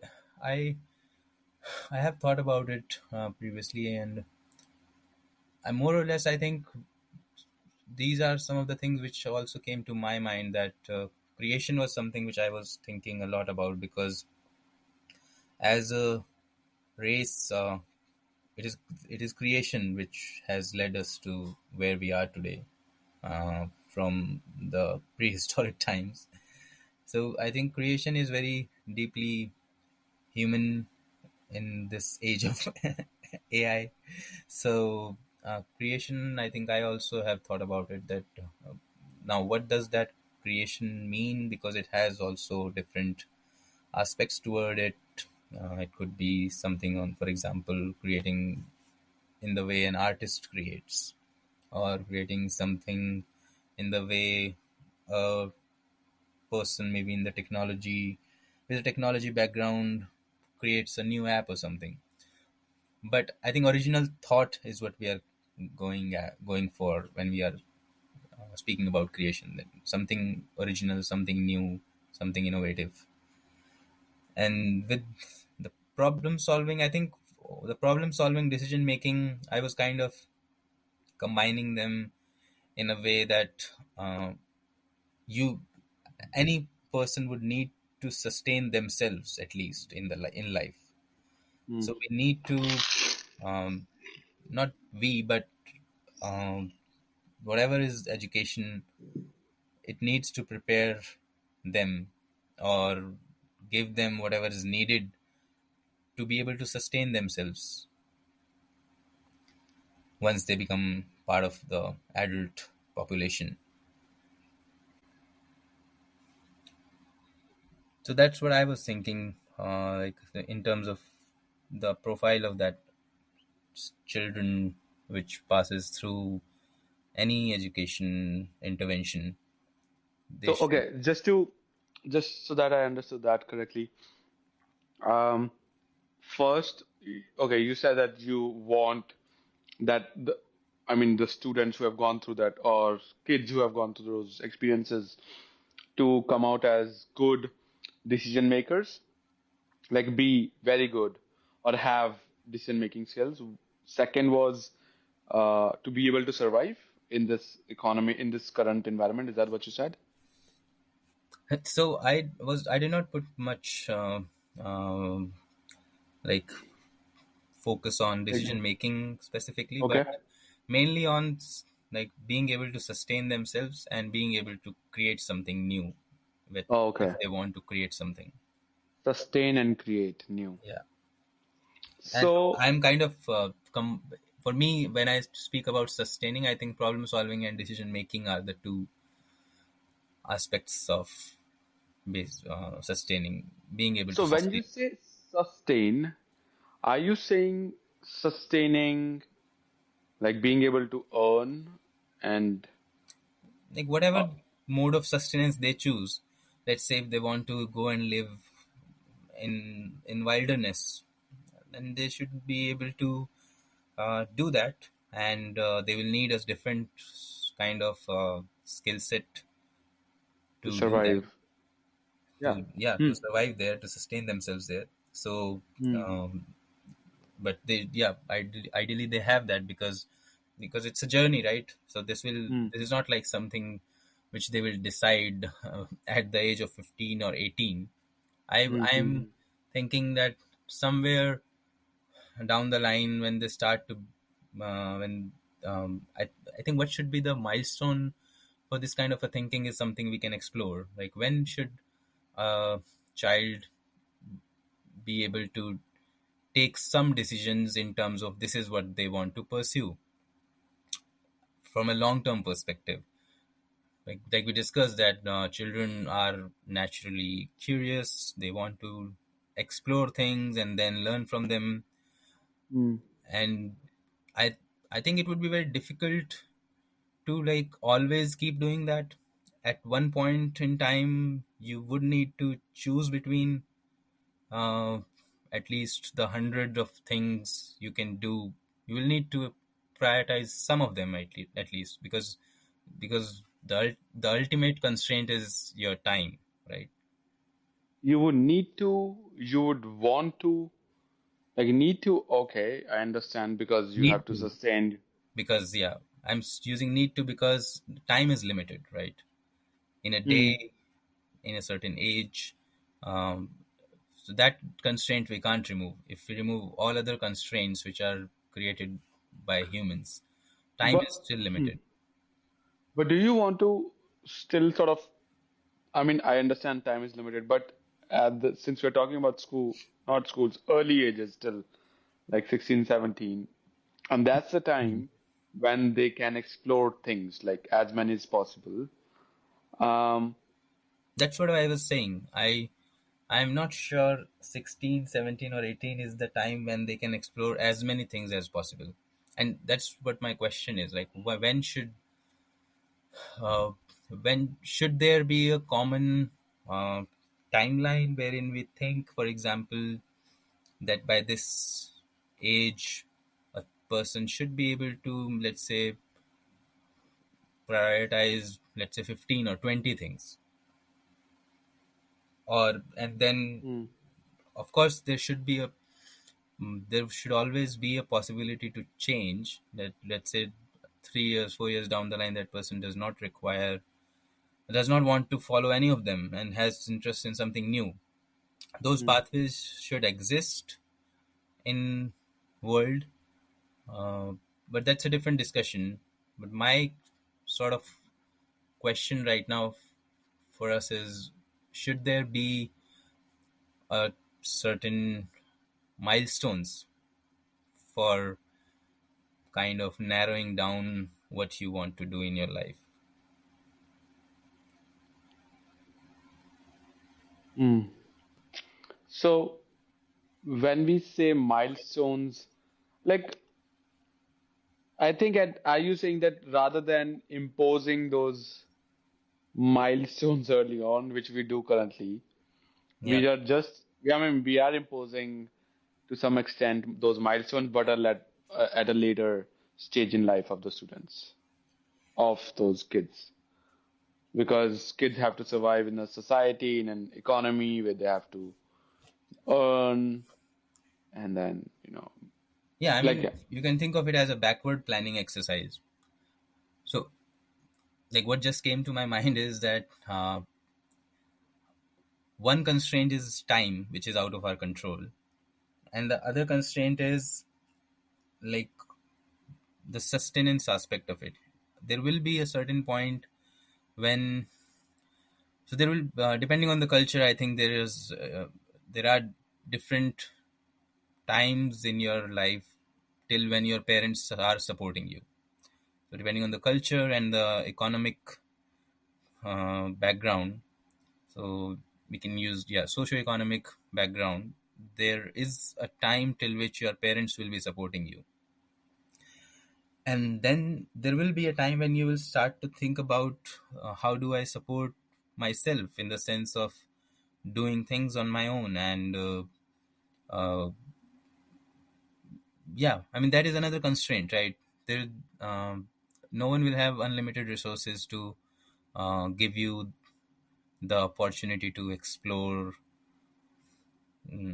I have thought about it previously, and I more or less I think these are some of the things which also came to my mind, that creation was something which I was thinking a lot about, because as a race, it is it is creation which has led us to where we are today, from the prehistoric times. So I think creation is very deeply human in this age of AI. So creation, I think I also have thought about it, that now what does that creation mean, because it has also different aspects toward it. It could be something on, for example, creating in the way an artist creates, or creating something in the way a person maybe in the technology, with a technology background, creates a new app or something. But I think original thought is what we are going for when we are speaking about creation, that something original, something new, something innovative. And with the problem solving, I think the problem solving, decision making, I was kind of combining them in a way that you any person would need to sustain themselves, at least in the in life. So Mm. we need to, um, not we, but um, whatever is education, it needs to prepare them, or give them whatever is needed to be able to sustain themselves once they become part of the adult population. So that's what I was thinking, like in terms of the profile of that children which passes through any education intervention. They So should. okay, just so that I understood that correctly. Um, First, okay, you said that you want that I mean the students who have gone through that or kids who have gone through those experiences to come out as good decision makers, like be very good or have decision making skills. Second was to be able to survive in this economy, in this current environment. Is that what you said? So I did not put much um like focus on Like, decision making specifically, but okay. mainly on like being able to sustain themselves and being able to create something new with Oh, if okay. they want to create something. Sustain and create new. Yeah. And So, I'm kind of for me when I speak about sustaining, I think problem solving and decision making are the two aspects of sustaining, being able to so when you sustain. say sustain, are you saying sustaining like being able to earn and Like uh, whatever mode of sustenance they choose. Let's say if they want to go and live in wilderness, then they should be able to do that, and they will need a different kind of skill set to to do that. survive? To Yeah. Yeah, to Hmm. survive there, to sustain themselves there. So Hmm. um, but they, yeah, ideally they have that because it's a journey, right? So Hmm. this is not like something which they will decide at the age of 15 or 18. Hmm. I'm Hmm. thinking that somewhere down the line when they start to when I think what should be the milestone for this kind of a thinking is something we can explore. Like when should a child be able to take some decisions in terms of this is what they want to pursue from a long term perspective. Like we discussed that children are naturally curious, they want to explore things and then learn from them. Hmm. And i I think it would be very difficult to like always keep doing that. At one point in time you would need to choose between uh, at least the hundred of things you can do. You will need to prioritize some of them at least because the ultimate constraint is your time, right? You would need to, you would want to, like need to, okay, I understand because you Need have to to, sustain. because yeah, using need to because time is limited, right? In a Hmm. day, in a certain age. um, so that constraint we can't remove. If we remove all other constraints which are created by humans, time But is still hmm. limited. But do you want to still sort of, I mean, I understand time is limited, but since we're talking about school, not schools, early ages still, like 16, 17, and that's the Hmm. time when they can explore things like as many as possible. Um, That's what I was saying. I'm not sure 16, 17, or 18 is the time when they can explore as many things as possible. And that's what my question is, like uh, when should there be a common uh, timeline wherein we think, for example, that by this age a person should be able to, let's say, prioritize, let's say, 15 or 20 things. Or and then hmm, of course there should always be a possibility to change that. Let's say 3 years 4 years down the line that person does not want to follow any of them and has interest in something new. Those hmm, pathways should exist in world. uh, but that's a different discussion. But my sort of question right now for us is, should there be a certain milestones for kind of narrowing down what you want to do in your life? hmm. So when we say milestones, like I think are you saying that rather than imposing those milestones early on, which we do currently, Yeah. we are just, I mean, we are imposing to some extent those milestones, but at a later stage in life of the students, of those kids. Because kids have to survive in a society, in an economy where they have to earn, and then, Yeah, I like, mean, yeah. you can think of it as a backward planning exercise. So like what just came to my mind is that one constraint is time, which is out of our control, and the other constraint is like the sustenance aspect of it. There will be a certain point when, so there will, depending on the culture, I think there are different times in your life till when your parents are supporting you. So depending on the culture and the economic background, so we can use, yeah, socio-economic background. There is a time till which your parents will be supporting you, and then there will be a time when you will start to think about, how do I support myself, in the sense of doing things on my own. And uh, yeah, I mean, that is another constraint, right? There, no one will have unlimited resources to give you the opportunity to explore,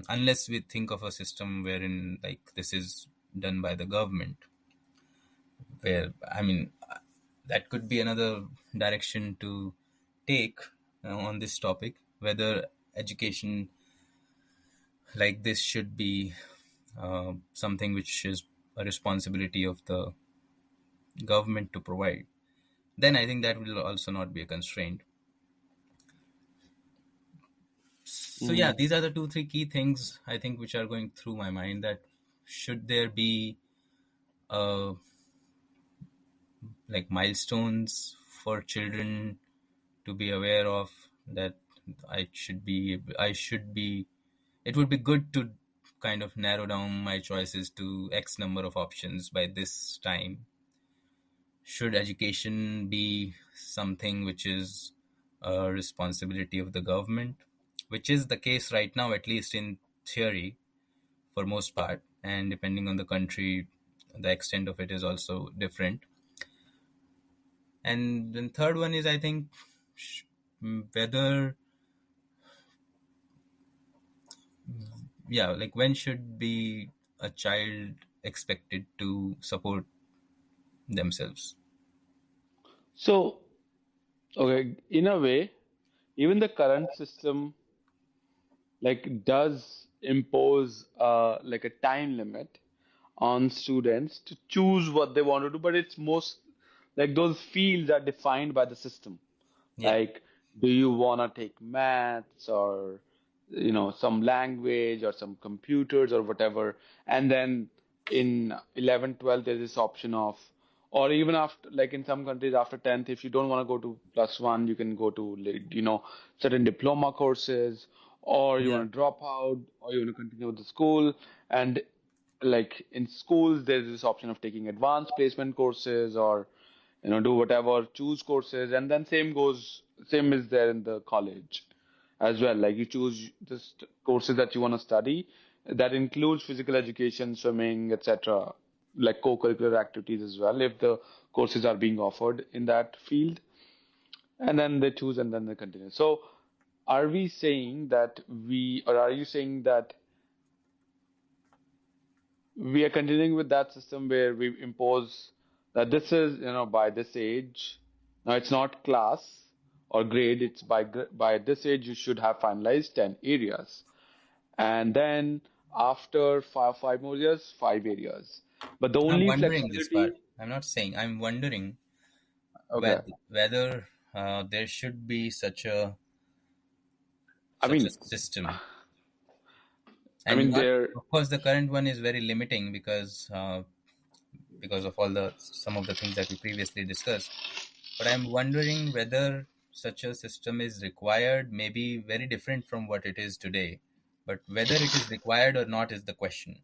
unless we think of a system wherein like this is done by the government, where, I mean, that could be another direction to take on this topic, whether education like this should be something which is a responsibility of the government to provide. Then I think that will also not be a constraint. So yeah, Mm. these are the two three key things I think which are going through my mind, that should there be uh, like milestones for children to be aware of, that I should be it would be good to kind of narrow down my choices to x number of options by this time. Should education be something which is a responsibility of the government, which is the case right now, at least in theory, for most part, and depending on the country, the extent of it is also different. And then third one is, I think, whether, yeah, like when should be a child expected to support themselves? So, okay, in a way, even the current system like does impose like a time limit on students to choose what they want to do, but it's most like those fields are defined by the system. Yeah, Like, do you want to take maths or some language or some computers or whatever? And then in 11th, 12th, there's this option of, or even after, like in some countries after 10th, if you don't want to go to plus one, you can go to like, certain diploma courses, or you yeah, want to drop out, or you want to continue with the school. And like in schools, there's this option of taking advanced placement courses or do whatever, choose courses, and then same is there in the college as well. Like you choose just courses that you want to study. That includes physical education, swimming, etc., like co-curricular activities as well, if the courses are being offered in that field. And then they choose and then they continue. So, are we saying that or are you saying that we are continuing with that system where we impose that this is, by this age? Now it's not class or grade, it's by this age you should have finalized 10 areas, and then after five more years, 5 areas, but the I'm not only wondering this part. flexibility. I'm not saying, I'm wondering Okay. whether there should be I such a mean, system. I And mean not, there. of course, the current one is very limiting because of all the some of the things that we previously discussed. But I'm wondering whether such a system is required, maybe very different from what it is today. But whether it is required or not is the question.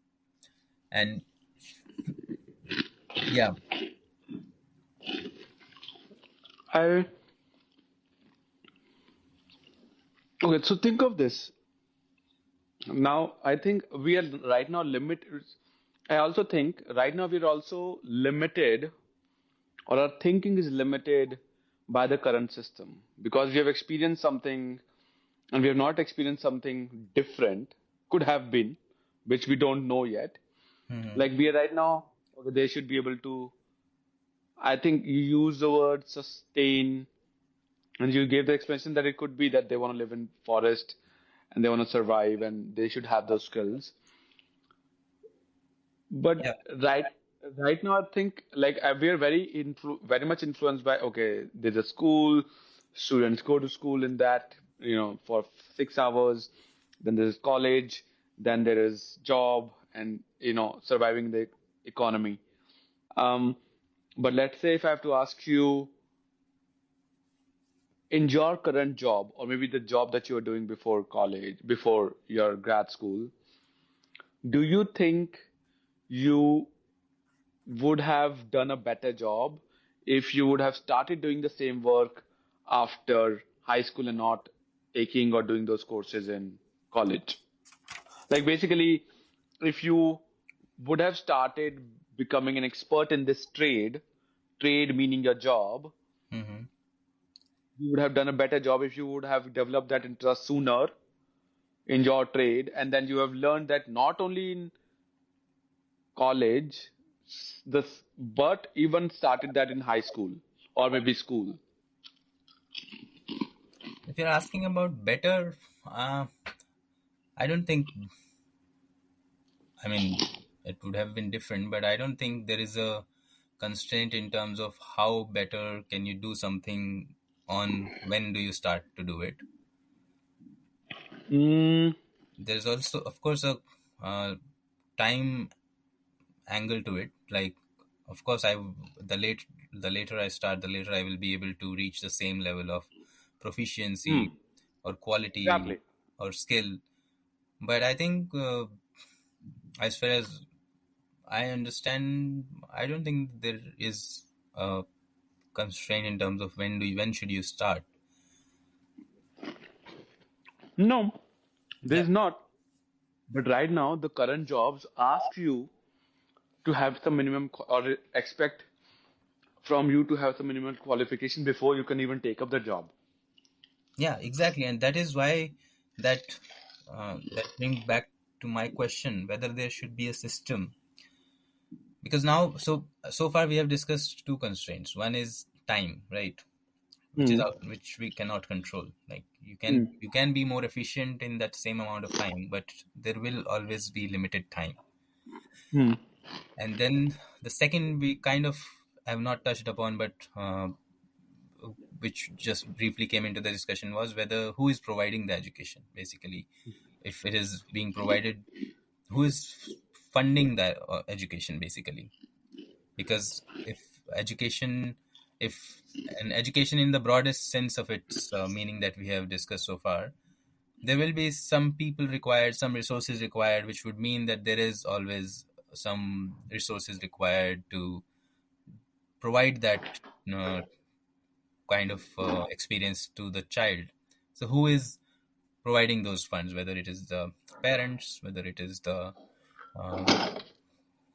And yeah, I Okay, so think of this. Now, I think we are right now limited. I also think right now we're also limited, or our thinking is limited by the current system because we have experienced something and we have not experienced something different, could have been, which we don't know yet. mhm. Like we are right now, okay, they should be able to. I think you use the word sustain, and you gave the explanation that it could be that they want to live in forest and they want to survive and they should have those skills. But Yeah. right now, I think like we are very much influenced by, okay, there's a school, students go to school in that, for 6 hours, then there's college, then there is job, and surviving the economy. Um, but let's say if I have to ask you, in your current job, or maybe the job that you were doing before college, before your grad school, do you think you would have done a better job if you would have started doing the same work after high school and not taking or doing those courses in college? Like basically, if you would have started becoming an expert in this trade meaning your job, Hmm. you would have done a better job if you would have developed that interest sooner in your trade, and then you have learned that not only in college, this but even started that in high school or maybe school. If you're asking about better, I don't think, I mean, it would have been different, but I don't think there is a constraint in terms of how better can you do something on when do you start to do it. Mm, There's also, of course, a time angle to it. Like, of course, the later I start, the later I will be able to reach the same level of proficiency hmm, or quality exactly. or skill. But I think, as far as I understand, I don't think there is a constraint in terms of when should you start. No, Yeah, there's not. But right now, the current jobs ask you to have some minimum or expect from you to have some minimum qualification before you can even take up the job. yeah, exactly, and that is why that that brings back to my question whether there should be a system, because now, so far we have discussed two constraints. One is time, right, which is Hmm. out, which we cannot control. Like, Hmm. you can be more efficient in that same amount of time, but there will always be limited time. Hmm. And then the second we kind of have not touched upon, but which just briefly came into the discussion, was whether who is providing the education. Basically, if it is being provided, who is funding the education, basically. Because if an education in the broadest sense of its meaning that we have discussed so far, there will be some people required, some resources required, which would mean that there is always some resources required to provide that uh, kind of experience to the child. So who is providing those funds, whether it is the parents, whether it is the uh,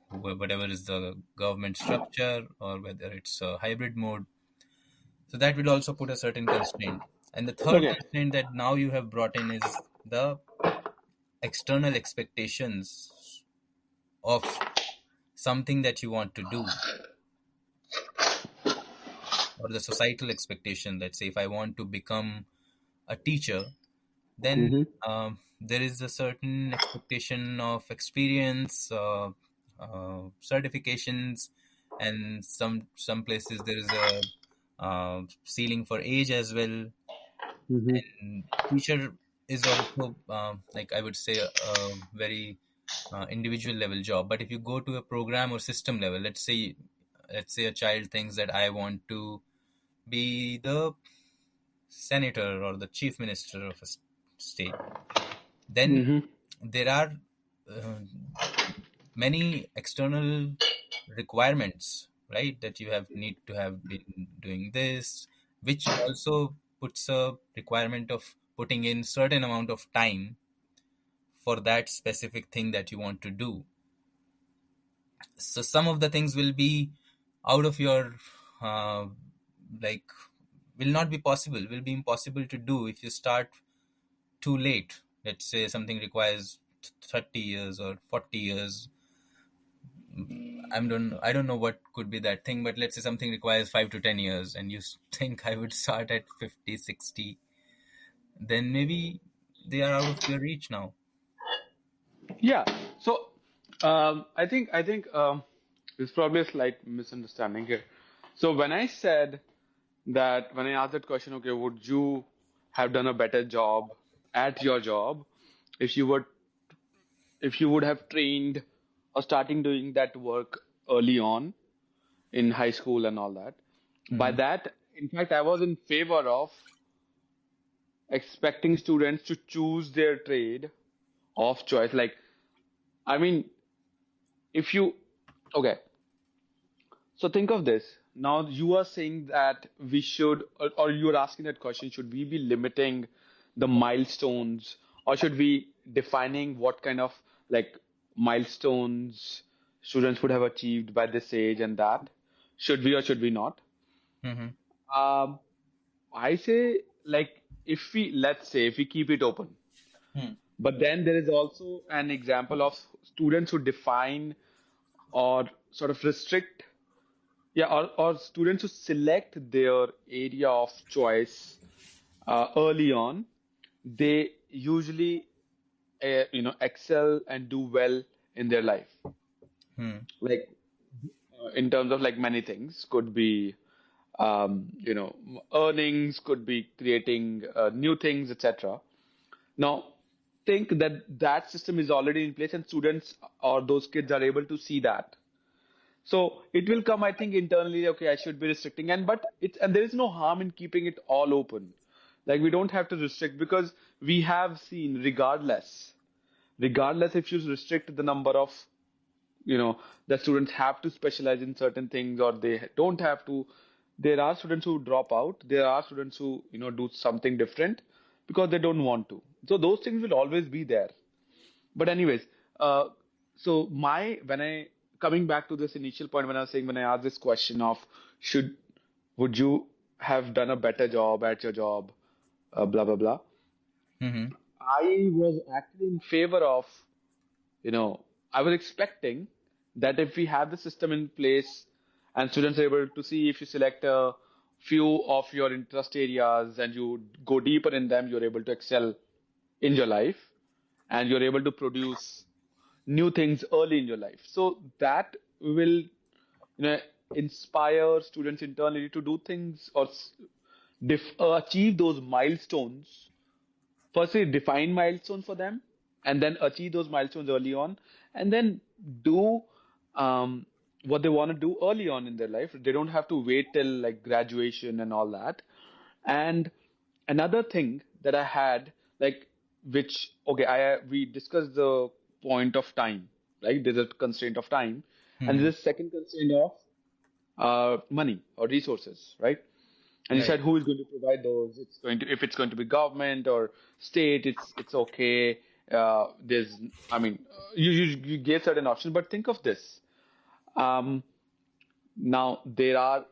whatever is the government structure, or whether it's a hybrid mode. So that will also put a certain constraint. And the third Okay. constraint that now you have brought in is the external expectations of something that you want to do, or the societal expectation. Let's say if I want to become a teacher, then Mm-hmm. there is a certain expectation of experience, certifications, and some places there is a ceiling for age as well. Mm-hmm. And teacher is also, like, I would say, a very individual level job. But if you go to a program or system level, let's say a child thinks that I want to be the senator or the chief minister of a state, then Mm-hmm. there are uh, many external requirements, right, that you have need to have been doing this, which also puts a requirement of putting in certain amount of time for that specific thing that you want to do. So some of the things will be out of your uh, like, will not be possible, will be impossible to do if you start too late. Let's say something requires 30 years or 40 years. I don't know what could be that thing, but let's say something requires 5 to 10 years, and you think I would start at 50, 60. Then maybe they are out of your reach now. Yeah. So, I think there's probably a slight misunderstanding here. So when I said that, when I asked that question, okay, would you have done a better job at your job if you were if you would have trained or starting doing that work early on in high school and all that? By Mm-hmm. that, in fact, I was in favor of expecting students to choose their trade of choice. Like, I mean, if you, okay, so think of this. Now you are saying that we should, or you are asking that question, should we be limiting the milestones, or should we defining what kind of like milestones students would have achieved by this age and that? Should we or should we not? Mm-hmm. Um, I say like if we, let's say if we keep it open, but then there is also an example of students who define or sort of restrict, yeah, or students who select their area of choice early on, they usually excel and do well in their life. Hmm. Like in terms of like many things, could be earnings, could be creating new things, etc. Now, think that that system is already in place, and students or those kids are able to see that. So it will come, I think, internally. Okay, I should be restricting, and there is no harm in keeping it all open. Like we don't have to restrict because we have seen, regardless if you restrict the number of, you know, the students have to specialize in certain things or they don't have to. There are students who drop out. There are students who do something different because they don't want to. So those things will always be there. But anyways, so my when I coming back to this initial point when I was saying, when I asked this question of should would you have done a better job at your job, blah blah blah. Mm-hmm. I was actually in favor of, I was expecting that if we have the system in place and students are able to see, if you select a few of your interest areas and you go deeper in them, you're able to excel in your life and you're able to produce new things early in your life. So that will, inspire students internally to do things or achieve those milestones. Firstly, define milestones for them, and then achieve those milestones early on, and then do um, what they want to do early on in their life. They don't have to wait till like graduation and all that. And another thing that I had, like, which okay, I we discussed the point of time, right? There's a constraint of time, and Mm-hmm. there's a second constraint of money or resources, right? And you Right. said who is going to provide those? It's going to, if it's going to be government or state, it's okay. There's, I mean, you gave certain options, but think of this. Um, Now there are,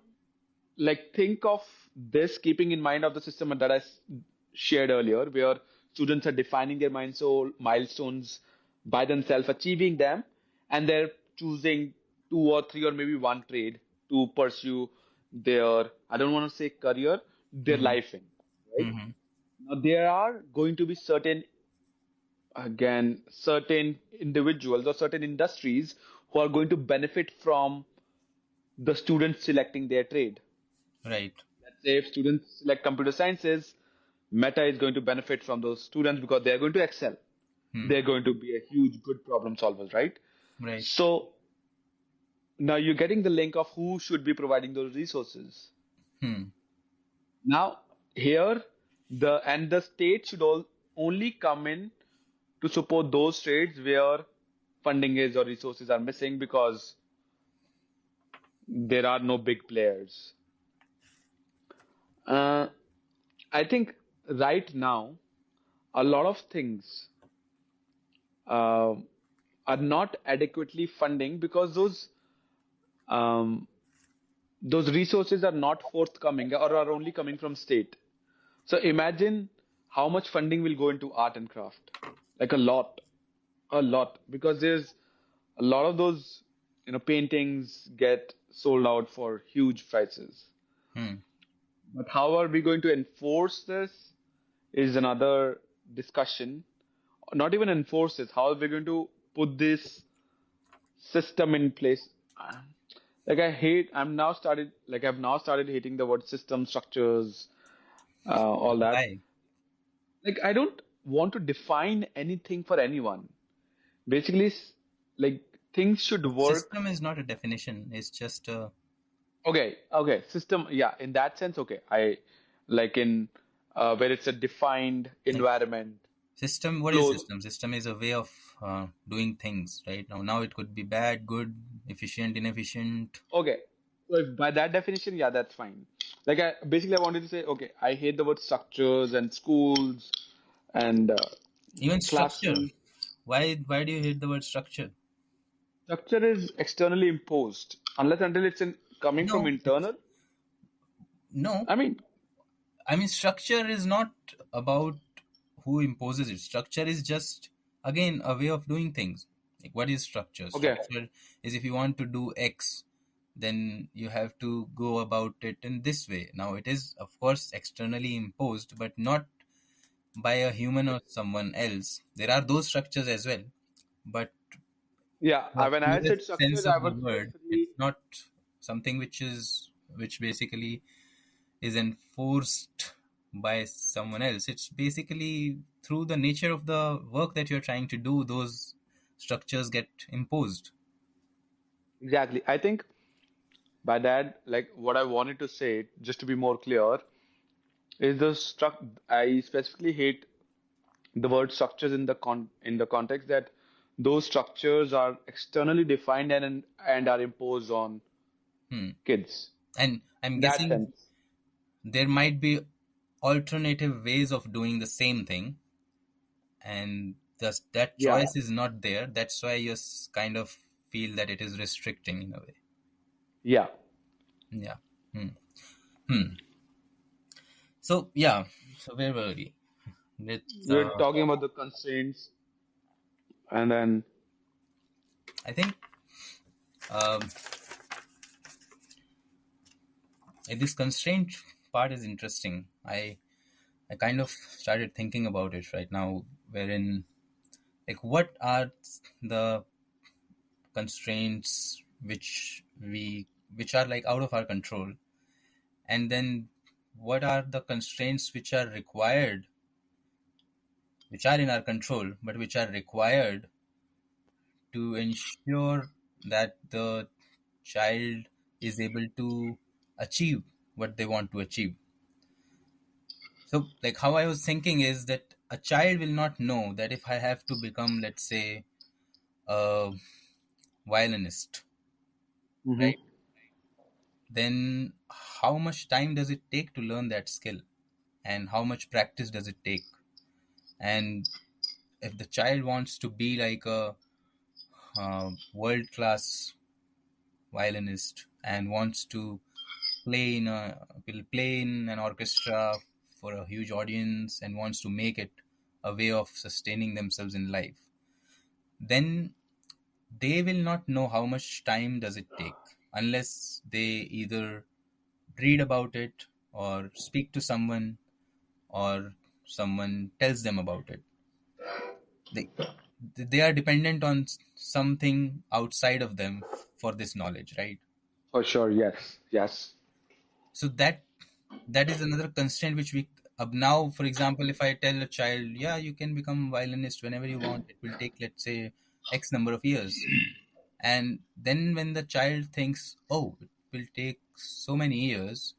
like, think of this keeping in mind of the system that shared earlier, where students are defining their milestones by themselves, achieving them, and they're choosing two or three or maybe one trade to pursue their, I don't want to say career, their Mm-hmm. life in, right? Mm-hmm. Now there are going to be certain individuals or certain industries who are going to benefit from the students selecting their trade. Right. Let's say if students select computer sciences, Meta is going to benefit from those students because they're going to excel. Hmm. They're going to be a huge good problem solvers, right? Right. So now you're getting the link of who should be providing those resources. Hmm. Now here the state should only come in to support those trades where funding is or resources are missing because there are no big players. Uh, I think right now a lot of things uh, are not adequately funding because um, those resources are not forthcoming or are only coming from state. So imagine how much funding will go into art and craft, like a lot, because there's a lot of those paintings get sold out for huge prices. Hmm. But how are we going to enforce this is another. discussion, not even enforce it, how are we going to put this system in place? Like I've now started hating the word system, structures, all that. Why? Like I don't want to define anything for anyone. Basically, like things should work. System is not a definition. It's just a Okay, okay, system. Yeah, in that sense, okay. I like in where it's a defined like environment, system. What is close. system? System is a way of doing things, right? Now it could be bad, good, efficient, inefficient. Okay, so if by that definition, yeah, that's fine. Like I basically I wanted to say, okay, I hate the word structures and schools and Even structure. classroom. Why do you hate the word structure? Structure is externally imposed unless until it's coming from No, it's internal. no. I mean, I mean, structure is not about who imposes it. Structure is just, again, a way of doing things. Like, what is structure? okay, Structure is if you want to do X, then you have to go about it in this way. Now, it is, of course, externally imposed, but not by a human or someone else. There are those structures as well, but yeah. the When I said purest structures, sense I of the was word, it's specifically not something which basically is enforced by someone else. It's basically through the nature of the work that you're trying to do, those structures get imposed. exactly. I think by that, like what I wanted to say, just to be more clear, is the I specifically hate the word structures in the context that those structures are externally defined and are imposed on Hmm. kids. And I'm In that guessing sense, there might be alternative ways of doing the same thing, and thus that yeah, choice is not there. That's why you kind of feel that it is restricting in a way. yeah. Yeah. Hmm. Hmm. So yeah. So where were we? With We're talking about the constraints, and then I think um, this constraint part is interesting. I kind of started thinking about it right now, wherein like what are the constraints which are like out of our control, and then what are the constraints which are in our control, but which are required to ensure that the child is able to achieve what they want to achieve. So, like, how I was thinking is that a child will not know that if I have to become, let's say, a violinist, hmm. right? Then how much time does it take to learn that skill? And how much practice does it take? And if the child wants to be like a world class violinist and wants to will play in an orchestra for a huge audience and wants to make it a way of sustaining themselves in life, then they will not know how much time does it take unless they either read about it or speak to someone or someone tells them about it. They, they are dependent on something outside of them for this knowledge, right? For sure, yes, yes. So that is another constraint which we now, for example, if I tell a child, yeah, you can become violinist whenever you want, it will take, let's say, x number of years. And then when the child thinks, oh, it will take so many years,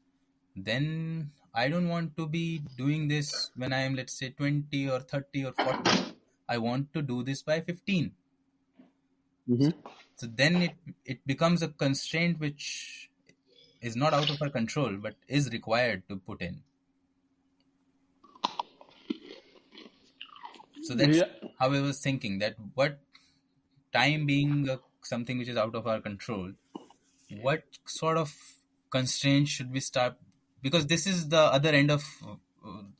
then I don't want to be doing this when I am, let's say, 20 or 30 or 40. I want to do this by 15. So, Hmm. so then it becomes a constraint which is not out of our control but is required to put in. So that's Yeah, how I was thinking, that what time being something which is out of our control, what sort of constraints should we start, because this is the other end of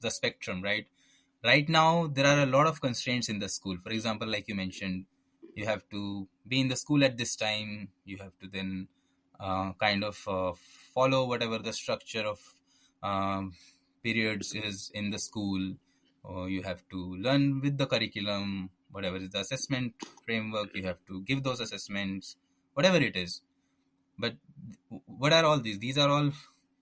the spectrum, right now there are a lot of constraints in the school. For example, like you mentioned, you have to be in the school at this time, you have to then kind of follow whatever the structure of um, periods is in the school. or you have to learn with the curriculum, whatever is the assessment framework, you have to give those assessments, whatever it is. But what are all these? These are all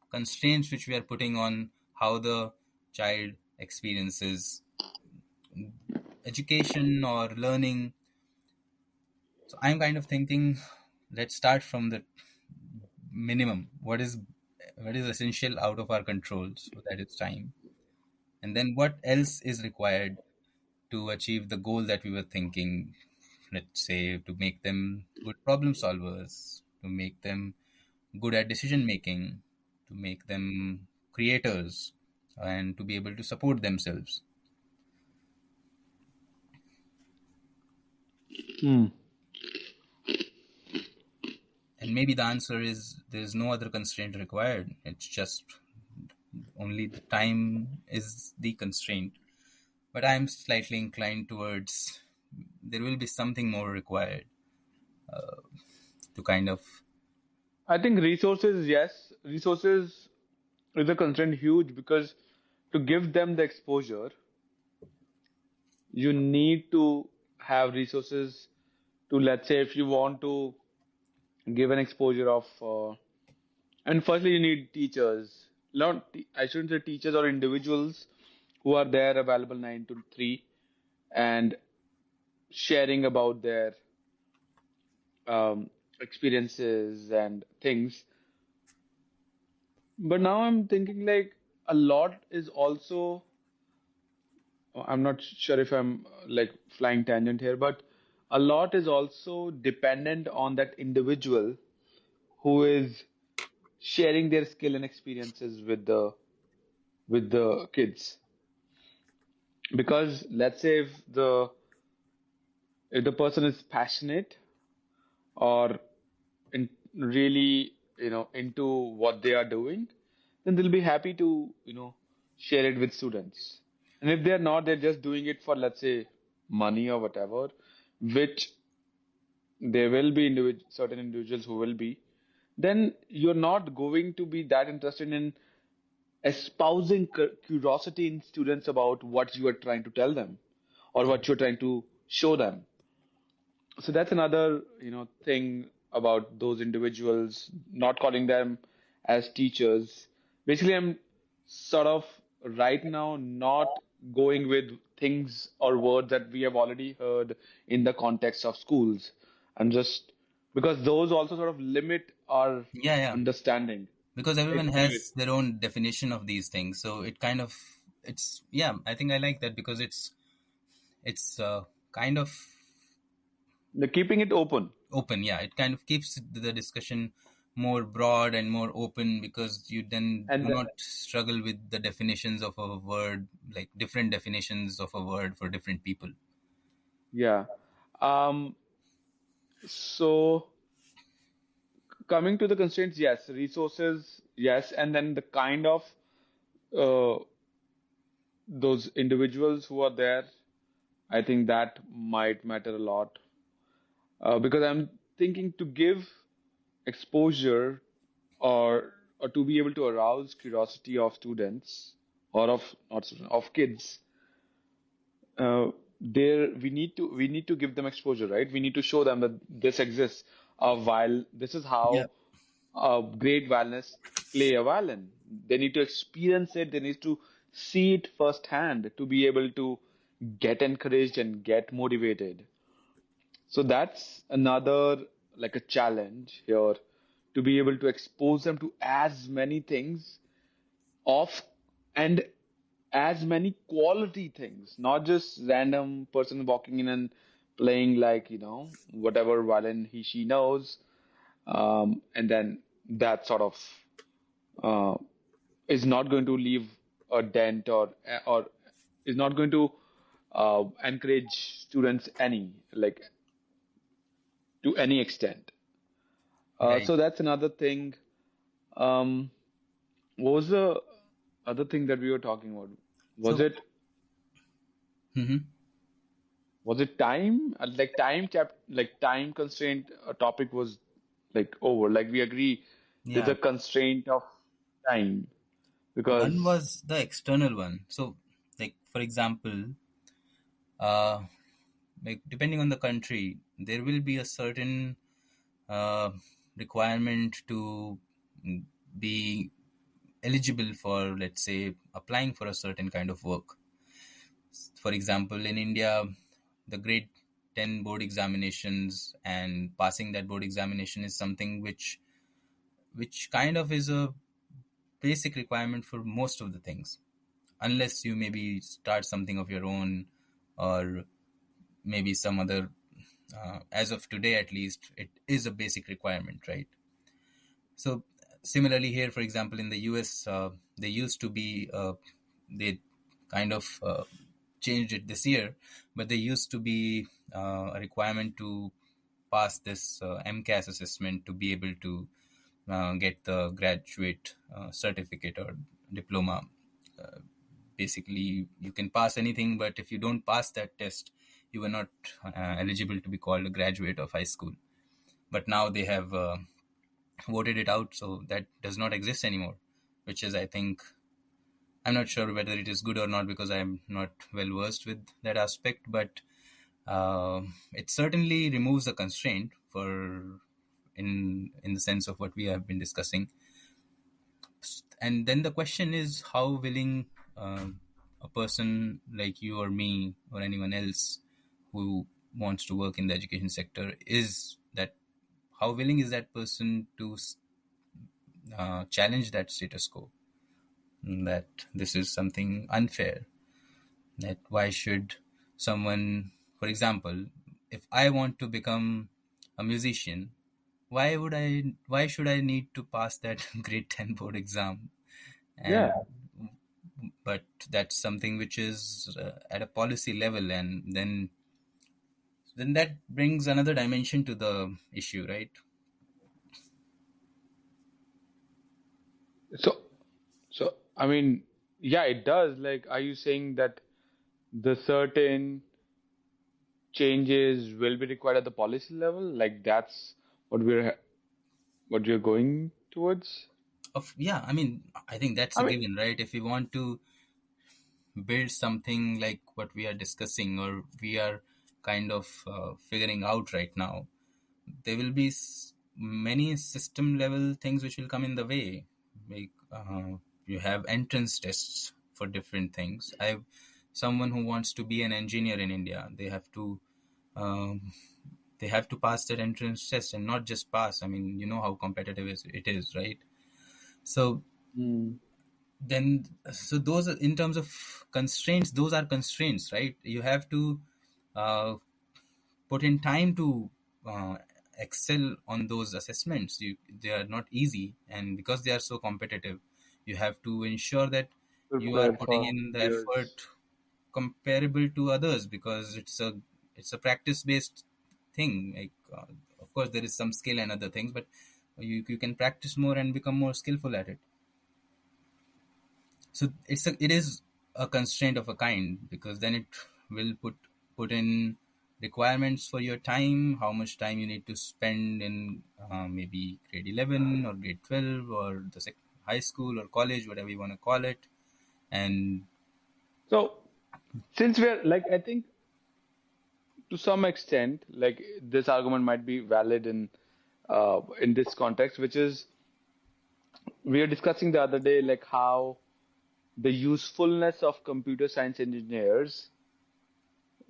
constraints which we are putting on how the child experiences education or learning. So I'm kind of thinking, let's start from the minimum. What is essential out of our control? So that is time. And then what else is required to achieve the goal that we were thinking? Let's say to make them good problem solvers, to make them good at decision making, to make them creators, and to be able to support themselves. Hmm. And maybe the answer is there's no other constraint required. It's just only the time is the constraint. But I'm slightly inclined towards there will be something more required to kind of. I think resources, yes, resources is a constraint huge because to give them the exposure, you need to have resources to, let's say, if you want to give an exposure of, and firstly, you need teachers. Not, I shouldn't say teachers or individuals who are there available 9 to 3 and sharing about their experiences and things. But now I'm thinking like a lot is also, I'm not sure if I'm like flying tangent here, but a lot is also dependent on that individual who is sharing their skill and experiences with the kids. Because let's say if the person is passionate or really into what they are doing, then they'll be happy to share it with students. And if they're not, they're just doing it for, let's say, money or whatever, which there will be certain individuals who will be, then you're not going to be that interested in espousing curiosity in students about what you are trying to tell them or what you're trying to show them. So that's another thing about those individuals, not calling them as teachers. Basically, I'm sort of right now not going with things or words that we have already heard in the context of schools. I'm just because those also sort of limit our Yeah, yeah, understanding. because everyone Anyway, has their own definition of these things, so it kind of, it's, yeah, I think I like that because it's kind of they're keeping it open. open. Yeah, it kind of keeps the discussion more broad and more open because you then do And not struggle with the definitions of a word, like different definitions of a word for different people. yeah. Um, so coming to the constraints, yes, resources, yes, and then the kind of uh, those individuals who are there, I think that might matter a lot because I'm thinking to give exposure or to be able to arouse curiosity of students or of not students, of kids. There we need to give them exposure, right? We need to show them that this exists. While this is Yeah, how great violinists play a violin. They need to experience it. They need to see it firsthand to be able to get encouraged and get motivated. So that's another like a challenge here to be able to expose them to as many things of and as many quality things, not just random person walking in and playing like whatever violin she knows, and then that sort of uh, is not going to leave a dent or is not going to encourage students any like to any extent. right. So that's another thing. Um, what was the other thing that we were talking about? Was So, it mhm. was it time? Like time constraint topic was like over. Like we agree there's Yeah, a constraint of time one because was the external one. So, like, for example, uh, like depending on the country, there will be a certain uh, requirement to be eligible for, let's say, applying for a certain kind of work. For example, in India, the grade 10 board examinations and passing that board examination is something which kind of is a basic requirement for most of the things, unless you maybe start something of your own, or maybe some other, as of today at least, it is a basic requirement, right? So similarly here, for example, in the US, they used to be, they kind of changed it this year, but there used to be a requirement to pass this MCAS assessment to be able to get the graduate certificate or diploma. Basically, you can pass anything, but if you don't pass that test, you are not eligible to be called a graduate of high school. But now they have voted it out, so that does not exist anymore, which is, I think, I'm not sure whether it is good or not because I'm not well versed with that aspect, but it certainly removes a constraint for, in the sense of what we have been discussing. And then the question is how willing a person like you or me or anyone else who wants to work in the education sector is that, how willing is that person to challenge that status quo, that this is something unfair, that why should someone, for example, if I want to become a musician, why should I need to pass that grade 10 board exam? And Yeah. but that's something which is at a policy level, and then that brings another dimension to the issue, right? So, so I mean, yeah, it does. Like, are you saying that the certain changes will be required at the policy level? Like, that's what we're going towards? Of Yeah, I mean, I think that's I a mean, given, right? If we want to build something like what we are discussing, or we are kind of figuring out right now, there will be many system level things which will come in the way. Like you have entrance tests for different things. I Someone who wants to be an engineer in India, um, they have to pass their entrance test, and not just pass. I mean, you know how competitive it is, right? So mm, then, so those are, in terms of constraints, those are constraints, right? You have to uh, put in time to uh, excel on those assessments. They are not easy, and because they are so competitive, you have to ensure that you are prepare putting for in the years. effort comparable to others, because it's a practice based thing. Like of course there is some skill and other things, but you can practice more and become more skillful at it. So it is a constraint of a kind, because then it will put in requirements for your time, how much time you need to spend in maybe grade 11 or grade 12 or the high school or college, whatever you want to call it. And So, since we're like, I think to some extent, like this argument might be valid in this context, which is we were discussing the other day, like how the usefulness of computer science engineers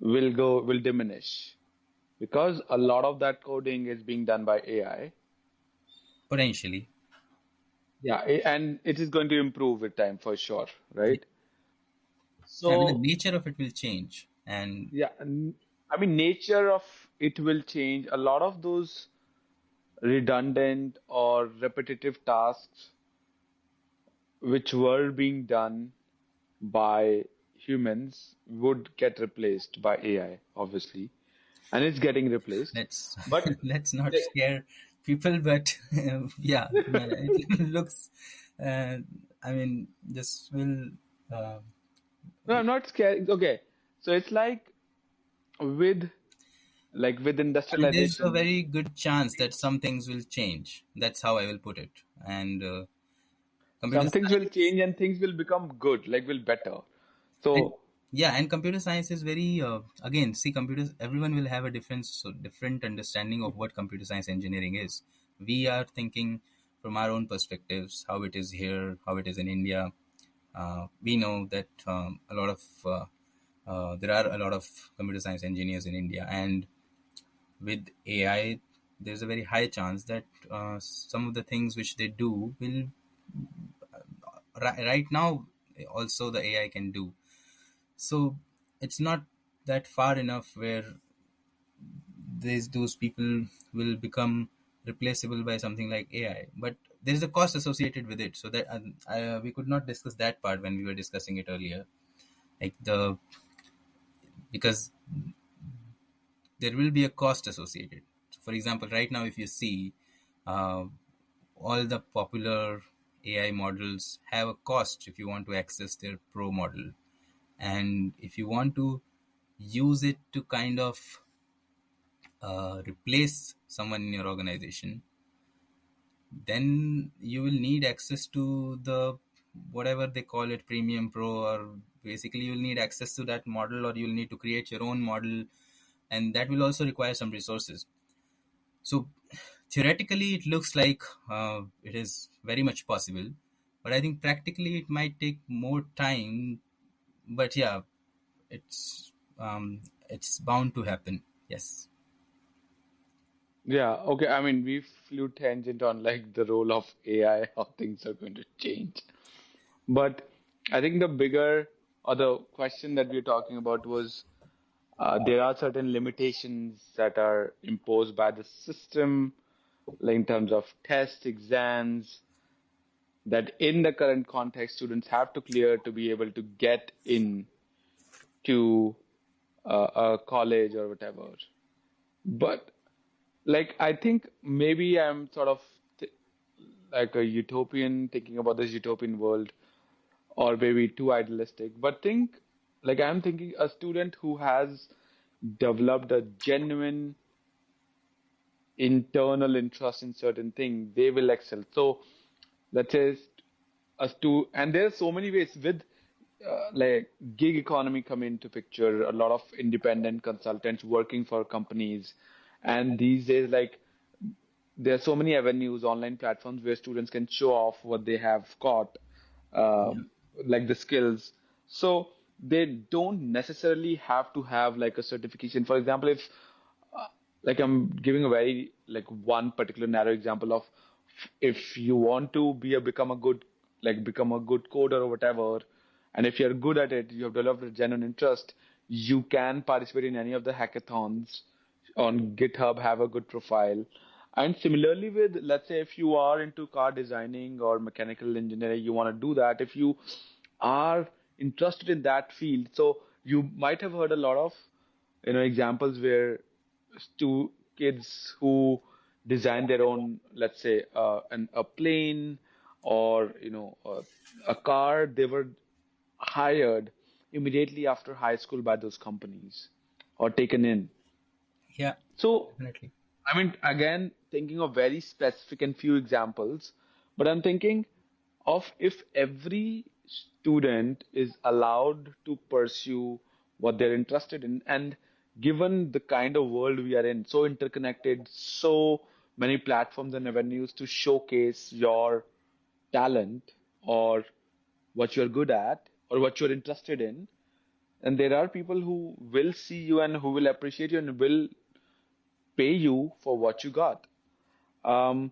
will diminish because a lot of that coding is being done by AI. potentially, Yeah, and it is going to improve with time for sure, yeah, right? I mean, the So, nature of it will change. And yeah, I mean, nature of it will change. A lot of those redundant or repetitive tasks which were being done by humans would get replaced by AI, obviously, and it's getting replaced. let's But let's not the, scare people, but yeah, it looks, uh, I mean, this will, uh, no, I'm not scared. Okay, so it's with with I mean, there's a industrialization, very good chance that some things will change. That's how I will put it. And computer some things will science, change and things will become good, like will better. and So. Yeah, and computer science is very again, see, computers, everyone will have a different, so different understanding of what computer science engineering is. We are thinking from our own perspectives, how it is here, how it is in India. We know that a lot of there are a lot of computer science engineers in India, and with AI, there's a very high chance that some of the things which they do will right now also the AI can do. So it's not that far enough where those people will become replaceable by something like AI. But there is a cost associated with it. So that we could not discuss that part when we were discussing it earlier. Like the because there will be a cost associated. So for example, right now, if you see, uh, all the popular AI models have a cost if you want to access their pro model, and if you want to use it to kind of replace someone in your organization, then you will need access to the whatever they call it, premium pro, or basically you'll need access to that model, or you'll need to create your own model, and that will also require some resources. So theoretically it looks like it is very much possible, but I think practically it might take more time. But yeah, it's bound to happen. Yes. Yeah, okay. I mean, we flew tangent on like the role of AI, how things are going to change. But I think the bigger or the question that we're talking about was there are certain limitations that are imposed by the system, like in terms of tests, exams, that in the current context, students have to clear to be able to get in to a college or whatever. But like, I think maybe I'm sort of th like a utopian, thinking about this utopian world, or maybe too idealistic. But think, like, I'm thinking a student who has developed a genuine internal interest in certain thing, they will excel. So let's say us to, and there's so many ways with like gig economy come into picture, a lot of independent consultants working for companies, and these days, like, there are so many avenues, online platforms where students can show off what they have got, Yeah. like the skills. So they don't necessarily have to have like a certification. For example, if like I'm giving a very like one particular narrow example of if you want to become a good become a good coder or whatever, and if you're good at it, you have developed a genuine interest, you can participate in any of the hackathons on GitHub, have a good profile. And similarly with, let's say, if you are into car designing or mechanical engineering, you want to do that. If you are interested in that field, so you might have heard a lot of examples where kids who design their own, let's say, a plane or a car, they were hired immediately after high school by those companies or taken in. Yeah, So definitely. I mean, again, thinking of very specific and few examples, but I'm thinking of if every student is allowed to pursue what they're interested in, and given the kind of world we are in, so interconnected, so many platforms and avenues to showcase your talent or what you're good at or what you're interested in, and there are people who will see you and who will appreciate you and will pay you for what you got. Um,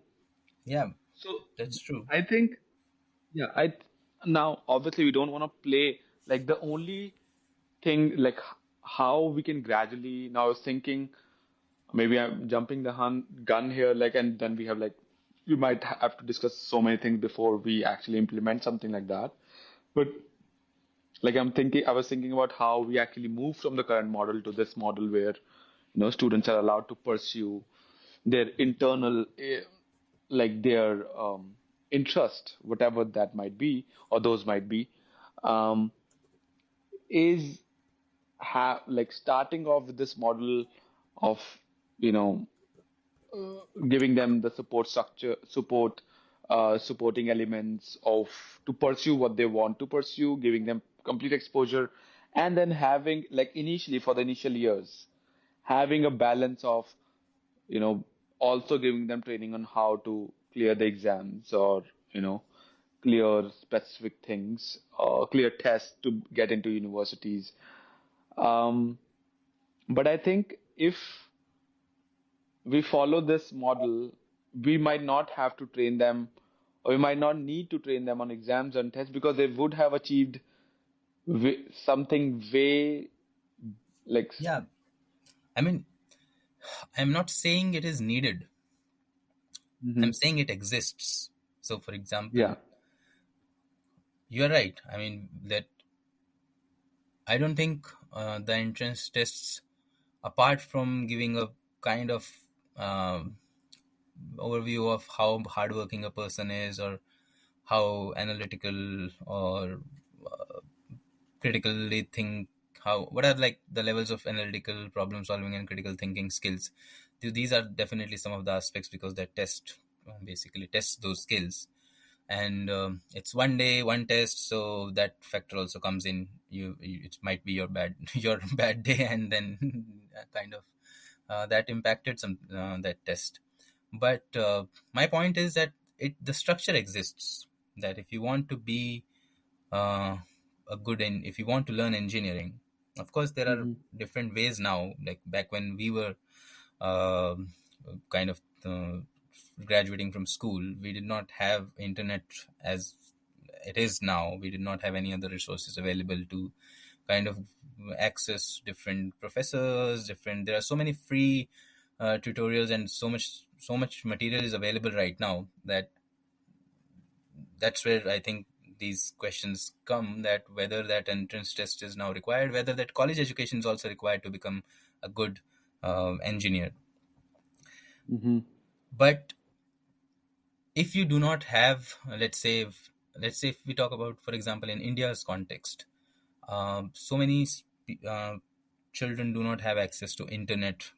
Yeah, so that's true. I think, yeah, now obviously we don't want to play like the only thing like how we can gradually. Now I was thinking maybe I'm jumping the gun here, like, and then we have like we might have to discuss so many things before we actually implement something like that. But like I was thinking about how we actually move from the current model to this model where students are allowed to pursue their internal like their interest, whatever that might be or those might be, um, is like starting off with this model of you know giving them the supporting elements of to pursue what they want to pursue, giving them complete exposure, And then having, like, initially for the initial years, having a balance of, you know, also giving them training on how to clear the exams, or, you know, clear specific things, or clear tests to get into universities. Um, but I think if we follow this model, we might not have to train them, or we might not need to train them on exams and tests, because they would have achieved something way, like, Yeah, I mean, I'm not saying it is needed. I'm mhm. saying it exists. So, for example, Yeah. you're right. I mean, that I don't think the entrance tests, apart from giving a kind of um overview of how hardworking a person is, or how analytical or critically think, how what are like the levels of analytical problem solving and critical thinking skills. These are definitely some of the aspects, because that test basically tests those skills. And it's one day one test, so that factor also comes in. It might be your bad your bad day, and then kind of that impacted some that test. But my point is that the structure exists, that if you want to be uh, if you want to learn engineering, of course there are Hmm. different ways now. Like back when we were um kind of graduating from school, we did not have internet as it is now. We did not have any other resources available to kind of access different professors. Different There are so many free tutorials, and so much material is available right now, that that's where I think these questions come, that whether that entrance test is now required, whether that college education is also required to become a good engineer. Hmm. But if you do not have, let's say if we talk about, for example, in India's context, so many children do not have access to internet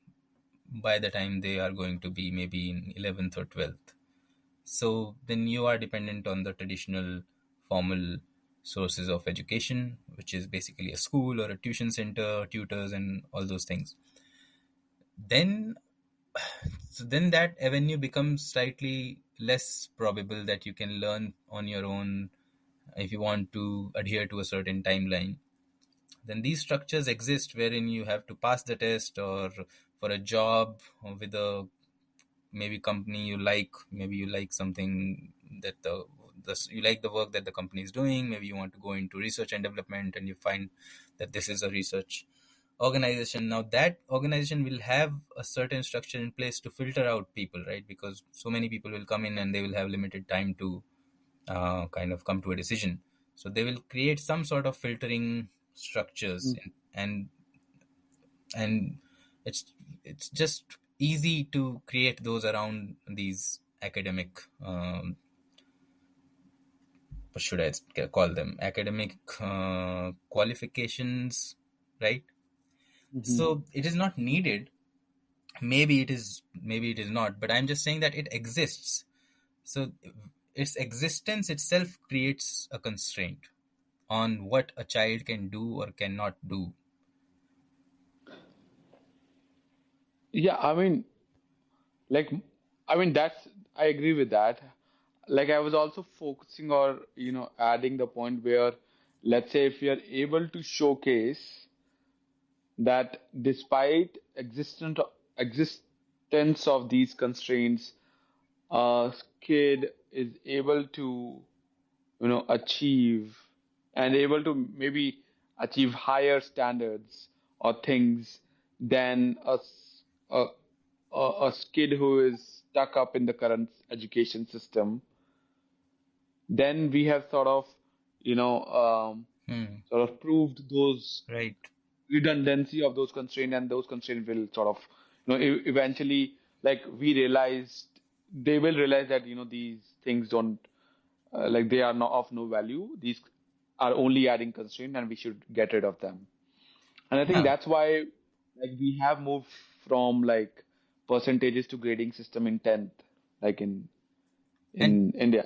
by the time they are going to be maybe in 11th or 12th. So then you are dependent on the traditional formal sources of education, which is basically a school or a tuition center, tutors, and all those things. Then, so then that avenue becomes slightly less probable that you can learn on your own if you want to adhere to a certain timeline. Then these structures exist wherein you have to pass the test, or for a job or with a maybe company you like, maybe you like something that you like the work that the company is doing. Maybe you want to go into research and development, and you find that this is a research organization. Now that organization will have a certain structure in place to filter out people, right? Because so many people will come in and they will have limited time to kind of come to a decision. So they will create some sort of filtering structures, and it's it's just easy to create those around these academic what should I call them, academic qualifications, right? Hmm. So it is not needed. Maybe it is, maybe it is not, but I'm just saying that it exists. So its existence itself creates a constraint on what a child can do or cannot do. Yeah, like, that's, I agree with that. Like, I was also focusing, or, adding the point where, let's say, if we are able to showcase that despite existence of these constraints, a kid is able to, achieve, and able to maybe achieve higher standards or things than a, a kid who is stuck up in the current education system. Then we have sort of, you know um, Hmm. sort of proved those Right. redundancy of those constraints, and those constraints will sort of, eventually, like, we realized, they will realize that, these things don't, like, they are not of no value. These are only adding constraint, and we should get rid of them. And I think Yeah. that's why, like, we have moved from, like, percentages to grading system in 10th, like, And in India.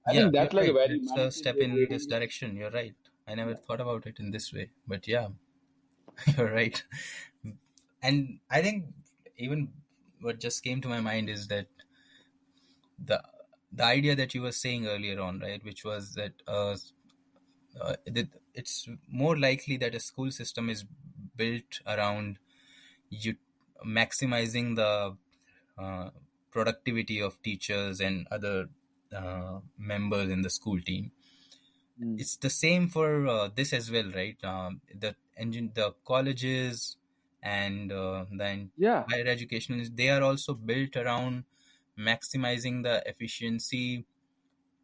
I yeah, think you're that's like a right. very It's a mandatory step way in this grading. direction. You're right. I never Yeah. thought about it in this way, but yeah, you're right. And I think even what just came to my mind is that the the idea that you were saying earlier on, right, which was that that it's more likely that a school system is built around you maximizing the uh, productivity of teachers and other members in the school team. Mm. It's the same for this as well, right? The colleges and then Yeah. higher education they are also built around maximizing the efficiency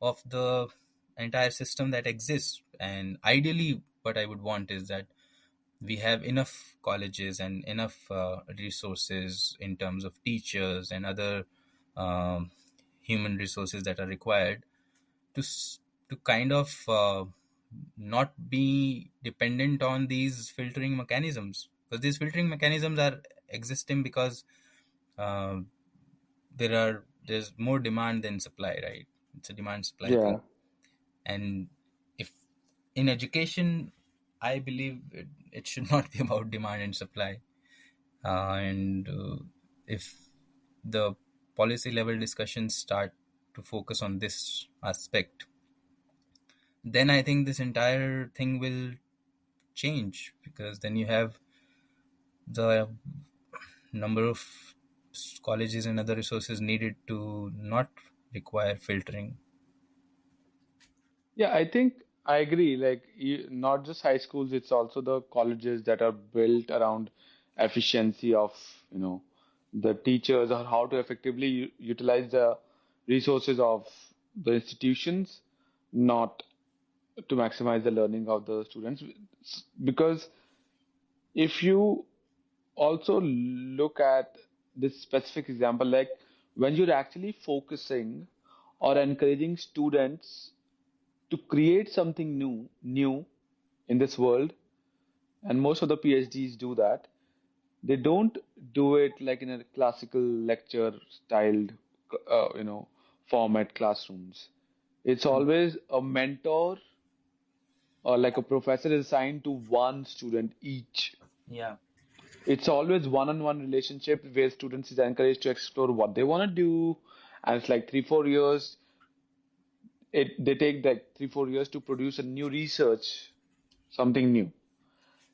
of the entire system that exists. And ideally, what I would want is that we have enough colleges and enough resources in terms of teachers and other um, human resources that are required to to kind of not be dependent on these filtering mechanisms, because these filtering mechanisms are existing because uh, there's more demand than supply, right? It's a demand supply thing. Yeah. And if in education, I believe it should not be about demand and supply. And if the policy level discussions start to focus on this aspect, then I think this entire thing will change, because then you have the number of colleges and other resources needed to not require filtering. Yeah, I think I agree. Like, not just high schools, it's also the colleges that are built around efficiency of, you know, the teachers or how to effectively utilize the resources of the institutions, not to maximize the learning of the students. Because if you also look at this specific example, like when you're actually focusing or encouraging students to create something new in this world, and most of the PhDs do that. They don't do it like in a classical lecture styled, format classrooms. It's always a mentor or like a professor is assigned to one student each. Yeah. It's always one-on-one relationship where students is encouraged to explore what they want to do, and it's like 3 4 years. They take like 3 4 years to produce a new research, something new.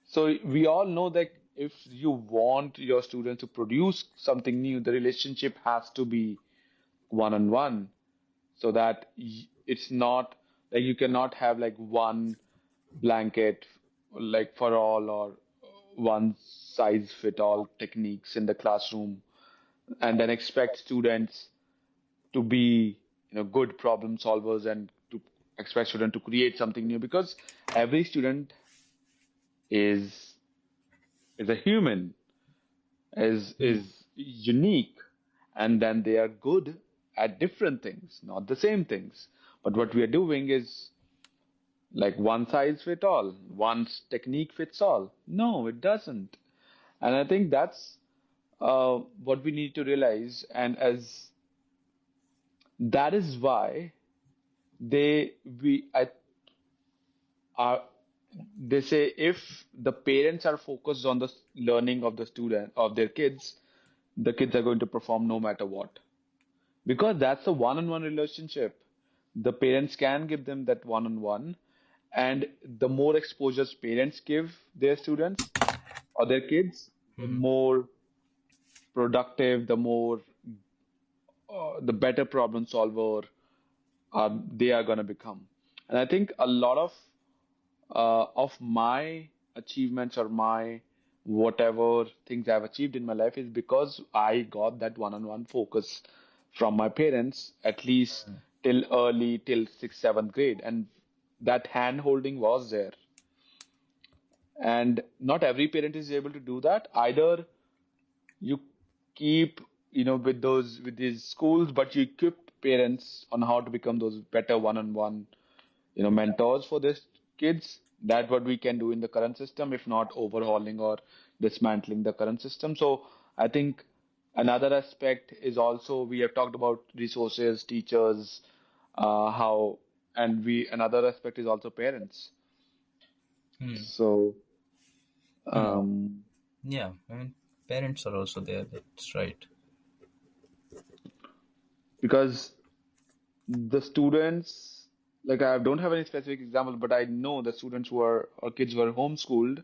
So we all know that if you want your students to produce something new, the relationship has to be one on one, so that it's not like you cannot have like one blanket like for all, or one size fit all techniques in the classroom, and then expect students to be, good problem solvers, and to expect student to create something new, because every student is is a human, Hmm. is unique, and then they are good at different things, not the same things. But what we are doing is like one size fit all, one technique fits all. No, it doesn't. And I think that's what we need to realize. And as that is why they we I are they say if the parents are focused on the learning of the student of their kids, the kids are going to perform no matter what. Because that's a one-on-one relationship. The parents can give them that one-on-one, and the more exposures parents give their students or their kids, the Hmm. more productive, the better problem solver they are going to become. And I think a lot of my achievements or my whatever things I've achieved in my life is because I got that one-on-one focus from my parents, at least till sixth, seventh grade. And that hand holding was there. And not every parent is able to do that. Either you keep, with these schools, but you equip parents on how to become those better one-on-one, mentors for these kids. That what we can do in the current system, if not overhauling or dismantling the current system. So I think another aspect is also we have talked about resources, teachers, how, and we another aspect is also parents. Hmm. So, Hmm. um, Yeah, I mean, parents are also there. That's right. because the students, like I don't have any specific example, but I know the students who are or kids who are homeschooled,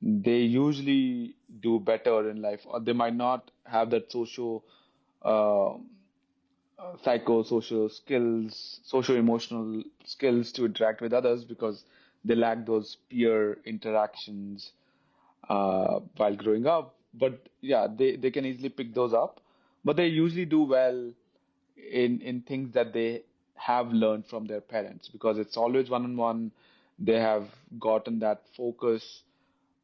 they usually do better in life, or they might not have that social, uh, psychosocial skills, social emotional skills to interact with others because they lack those peer interactions while growing up. But yeah, they can easily pick those up. But they usually do well in things that they have learned from their parents because it's always one on one. They have gotten that focus.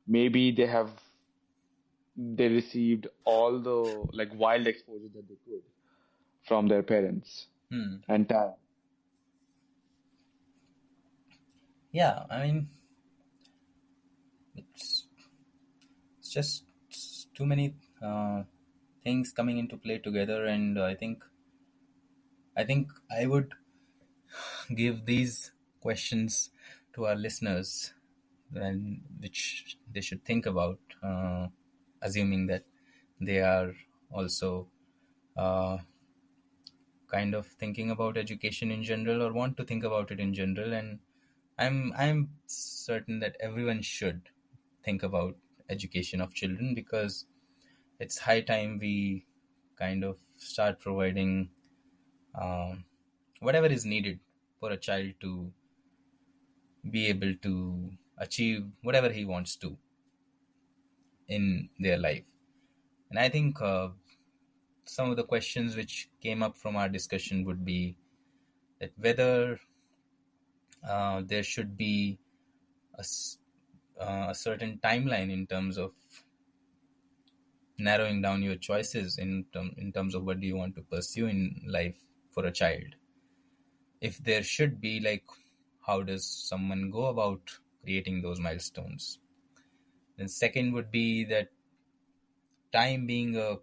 Maybe they received all the like wild exposure that they could from their parents Hmm. and time. Yeah, I mean, it's it's just too many things coming into play together, and I think I would give these questions to our listeners, and which they should think about, assuming that they are also uh, kind of thinking about education in general or want to think about it in general. And I'm certain that everyone should think about education of children, because it's high time we kind of start providing um, whatever is needed for a child to be able to achieve whatever he wants to in their life. And I think some of the questions which came up from our discussion would be that whether there should be a certain timeline in terms of narrowing down your choices in terms of what do you want to pursue in life for a child. If there should be, like, how does someone go about creating those milestones? Then second would be that time being a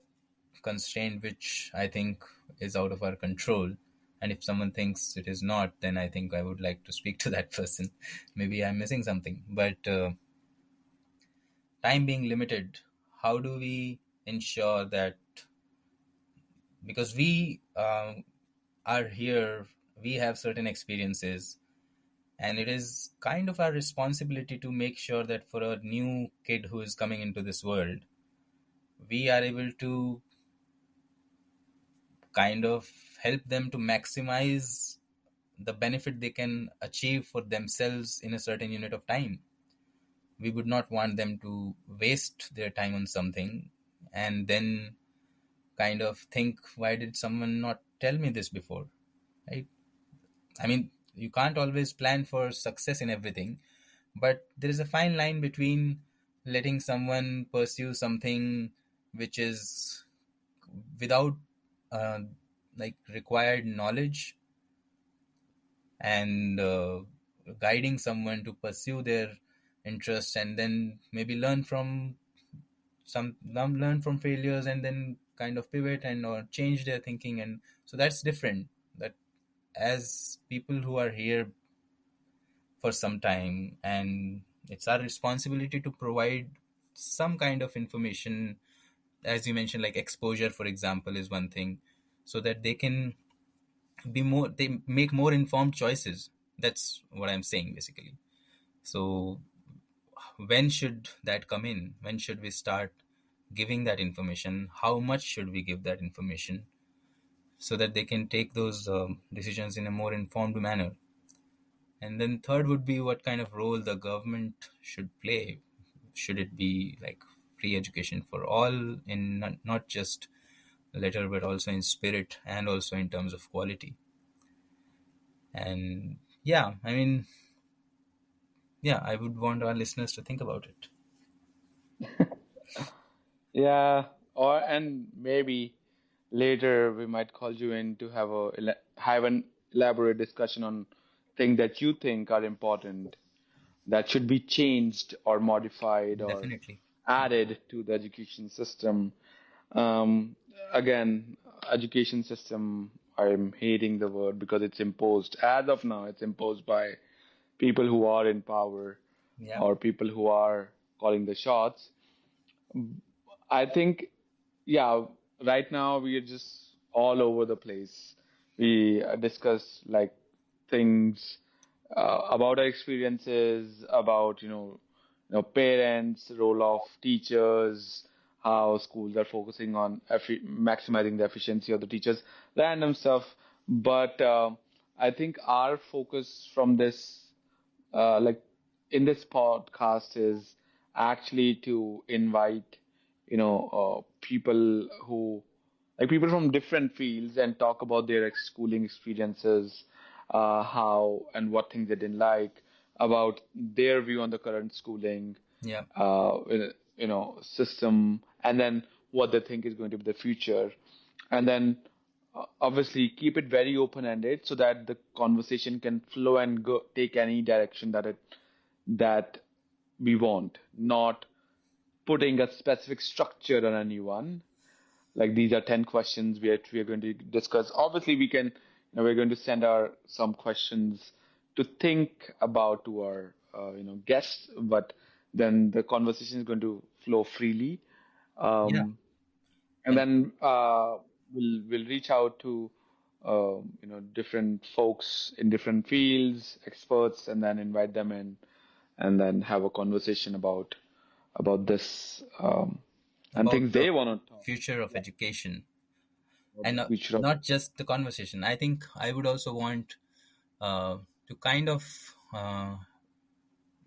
constraint which I think is out of our control. And if someone thinks it is not, then I think I would like to speak to that person. Maybe I'm missing something. But time being limited, how do we ensure that, because we are here, we have certain experiences, and it is kind of our responsibility to make sure that for a new kid who is coming into this world, we are able to kind of help them to maximize the benefit they can achieve for themselves in a certain unit of time. We would not want them to waste their time on something and then kind of think, why did someone not tell me this before? Right? I mean, you can't always plan for success in everything, but there is a fine line between letting someone pursue something which is without uh, like required knowledge, and guiding someone to pursue their interest, and then maybe learn from failures, and then kind of pivot and or change their thinking. And so that's different. That as people who are here for some time, and it's our responsibility to provide some kind of information, as you mentioned, like exposure for example is one thing, so that they make more informed choices. That's what I'm saying basically. So when should that come in? When should we start giving that information? How much should we give that information, so that they can take those decisions in a more informed manner? And then third would be what kind of role the government should play. Should it be like free education for all, in not just letter but also in spirit and also in terms of quality? And yeah, I mean, yeah, I would want our listeners to think about it. Yeah, or and maybe later we might call you in to have an elaborate discussion on things that you think are important that should be changed or modified or Definitely. added to the education system. Um, Again, education system, I'm hating the word because it's imposed. As of now, it's imposed by people who are in power. Yeah. or people who are calling the shots. I think, yeah, right now we are just all over the place. We discuss like things about our experiences, about parents, role of teachers, how schools are focusing on maximizing the efficiency of the teachers, random stuff. But I think our focus from this like in this podcast is actually to invite people who like people from different fields and talk about their schooling experiences, how and what things they didn't like, about their view on the current schooling Yeah. system, and then what they think is going to be the future, and then obviously keep it very open ended so that the conversation can flow and go take any direction that we want, not putting a specific structure on anyone. Like these are 10 questions we are going to discuss. Obviously, we're going to send our some questions to think about to our guests, but then the conversation is going to flow freely. Yeah. Um, and And then we'll reach out to different folks in different fields, experts, and then invite them in, and then have a conversation about this and about things the they want to talk future of education, about and the future of not just the conversation. I think I would also want to kind of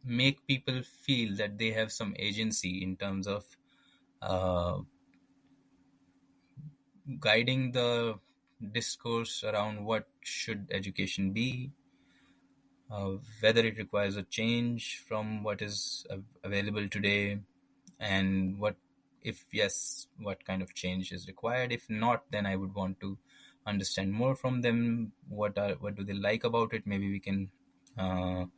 make people feel that they have some agency in terms of uh, guiding the discourse around what should education be, whether it requires a change from what is available today, and what, if yes, what kind of change is required. If not, then I would want to understand more from them. What do they like about it? Maybe we can kind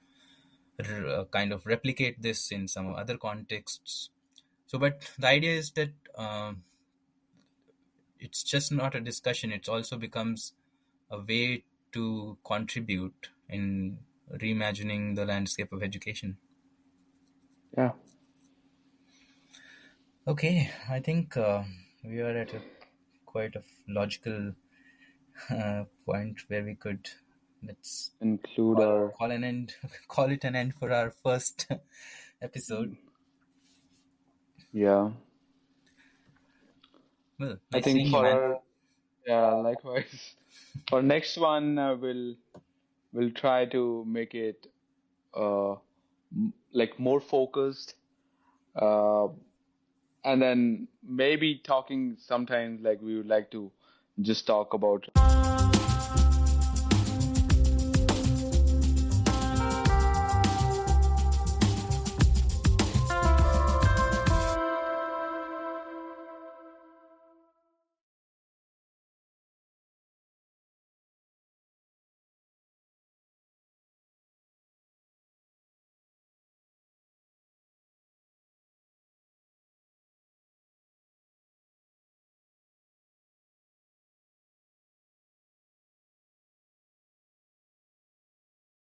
of replicate this in some other contexts. So, but the idea is that it's just not a discussion. It also becomes a way to contribute in reimagining the landscape of education. yeah. Okay, I think we are at a quite a logical point where we could, let's Include our call an end, call it an end for our first episode. yeah. Well, I nice think seeing you, for man. our yeah, likewise. For next one, we'll try to make it like more focused, uh, and then maybe talking sometimes like we would like to just talk about